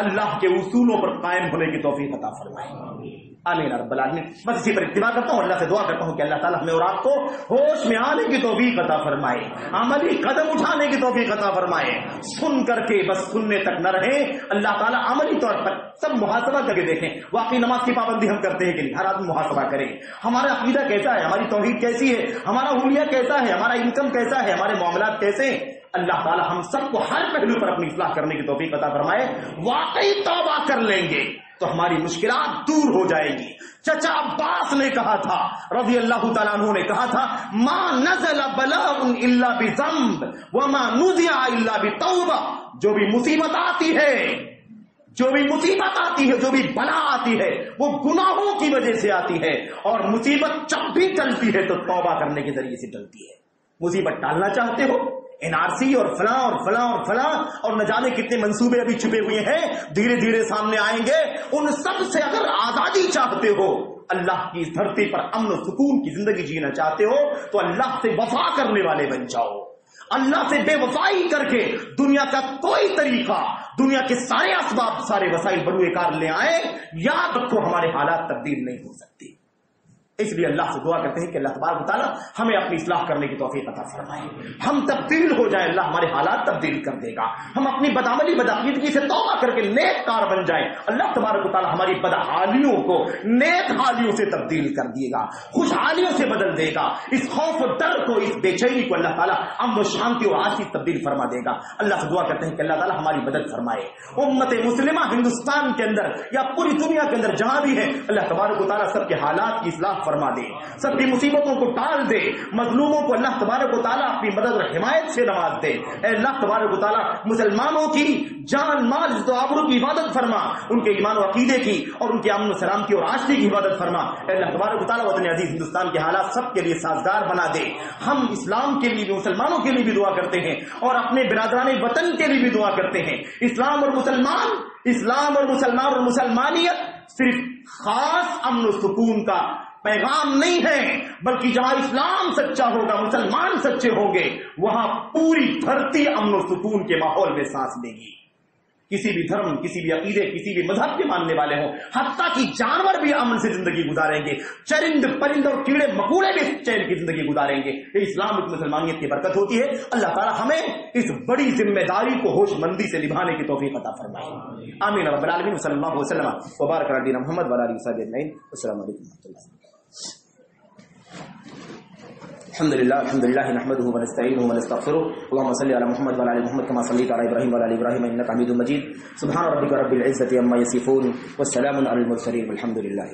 اللہ کے اصولوں پر قائم ہونے کی توفیق عطا فرمائے. آمین رب العالمین. بس اسی پر اتباع کرتا ہوں, اللہ سے دعا کرتا ہوں کہ اللہ تعالیٰ ہمیں اور آپ کو ہوش میں آنے کی توفیق عطا فرمائے, عملی قدم اٹھانے کی توفیق عطا فرمائے. سن کر کے بس سننے تک نہ رہیں, اللہ تعالیٰ عملی طور پر سب محاسبہ کر کے دیکھیں. واقعی نماز کی پابندی ہم کرتے ہیں کہ نہیں, ہر آدمی محاسبہ کرے. ہمارا عقیدہ کیسا ہے, ہماری توحید کیسی ہے, ہمارا حلیہ کیسا ہے, ہمارا انکم کیسا ہے, ہمارے معاملات کیسے ہیں. اللہ تعالیٰ ہم سب کو ہر پہلو پر اپنی اصلاح کرنے کی توفیق عطا فرمائے. واقعی توبہ کر لیں گے تو ہماری مشکلات دور ہو جائے گی. چچا عباس نے کہا تھا رضی اللہ تعالیٰ عنہ نے کہا تھا, ما نزل بلاء الا بذنب وما نزع الا بتوبہ. جو بھی مصیبت آتی ہے, جو بھی مصیبت آتی ہے, جو بھی بلا آتی ہے, وہ گناہوں کی وجہ سے آتی ہے. اور مصیبت جب بھی ٹلتی ہے تو توبہ کرنے کے ذریعے سے ٹلتی ہے. مصیبت ٹالنا چاہتے ہو, NRC اور فلاں اور فلاں اور فلاں اور نہ جانے کتنے منصوبے ابھی چھپے ہوئے ہیں, دھیرے دھیرے سامنے آئیں گے. ان سب سے اگر آزادی چاہتے ہو, اللہ کی اس دھرتی پر امن و سکون کی زندگی جینا چاہتے ہو, تو اللہ سے وفا کرنے والے بن جاؤ. اللہ سے بے وفائی کر کے دنیا کا کوئی طریقہ, دنیا کے سارے اسباب, سارے وسائل بروئے کار لے آئے, یاد رکھو ہمارے حالات تبدیل نہیں ہو سکتے. اس لیے اللہ سے دعا کرتے ہیں کہ اللہ تبارک و تعالیٰ ہمیں اپنی اصلاح کرنے کی توفیق عطا فرمائے. ہم تبدیل ہو جائیں, اللہ ہمارے حالات تبدیل کر دے گا. ہم اپنی بدعملی بدعقیدگی سے توبہ کر کے نیک کار بن جائیں, اللہ تبارک و تعالیٰ ہماری بدحالیوں کو نیک حالیوں سے تبدیل کر دیے گا, خوشحالیوں سے بدل دے گا. اس خوف و ڈر کو, اس بے چینی کو اللہ تعالیٰ امن و شانتی اور آسیف تبدیل فرما دے گا. اللہ سے دعا کرتے ہیں کہ اللہ تعالیٰ ہماری مدد فرمائے. امت مسلمہ ہندوستان کے اندر یا پوری دنیا کے اندر جہاں بھی ہے, اللہ تبارک و تعالیٰ سب کے حالات کی اصلاح فرما دے, سب کی مصیبتوں کو ٹال دے, مظلوموں کو اللہ تبارک و تعالیٰ اپنی مدد اور حمایت سے نواز دے. اے اللہ تبارک و تعالیٰ مسلمانوں کی جان مال عزت و آبرو کی حفاظت فرما, ان کے ایمان و عقیدے کی اور ان کے امن و سلامتی اور آشتی کی حفاظت فرما. اے اللہ تبارک و تعالیٰ وطن عزیز ہندوستان کے حالات سب کے لیے سازگار بنا دے. ہم اسلام کے لیے بھی, مسلمانوں کے لیے بھی دعا کرتے ہیں اور اپنے برادران وطن کے لیے بھی دعا کرتے ہیں. اسلام اور مسلمان, اسلام اور مسلمان اور مسلمانیت صرف خاص امن و سکون کا پیغام نہیں ہے, بلکہ جہاں اسلام سچا ہوگا, مسلمان سچے ہوں گے, وہاں پوری دھرتی امن و سکون کے ماحول میں سانس لے گی. کسی بھی دھرم, کسی بھی عقیدے, کسی بھی مذہب کے ماننے والے ہوں, حتیٰ کہ جانور بھی امن سے زندگی گزاریں گے, چرند پرند اور کیڑے مکوڑے بھی چین کی زندگی گزاریں گے. یہ اسلام کی مسلمانیت کی برکت ہوتی ہے. اللہ تعالیٰ ہمیں اس بڑی ذمہ داری کو ہوش مندی سے نبھانے کی توفیق عطا فرمائے. آمین رب العالمین. صلی اللہ علیہ وسلم وبارک علی نبینا محمد وعلی آلہ وصحبہ اجمعین. السلام علیکم و رحمۃ اللہ. الحمد لله نحمده ونستعينه ونستغفره. اللهم صل على محمد وعلى ال محمد كما صليت على ابراهيم وعلى ال ابراهيم انك حميد مجيد. سبحان ربك رب العزة عما يصفون والسلام على المرسلين والحمد لله.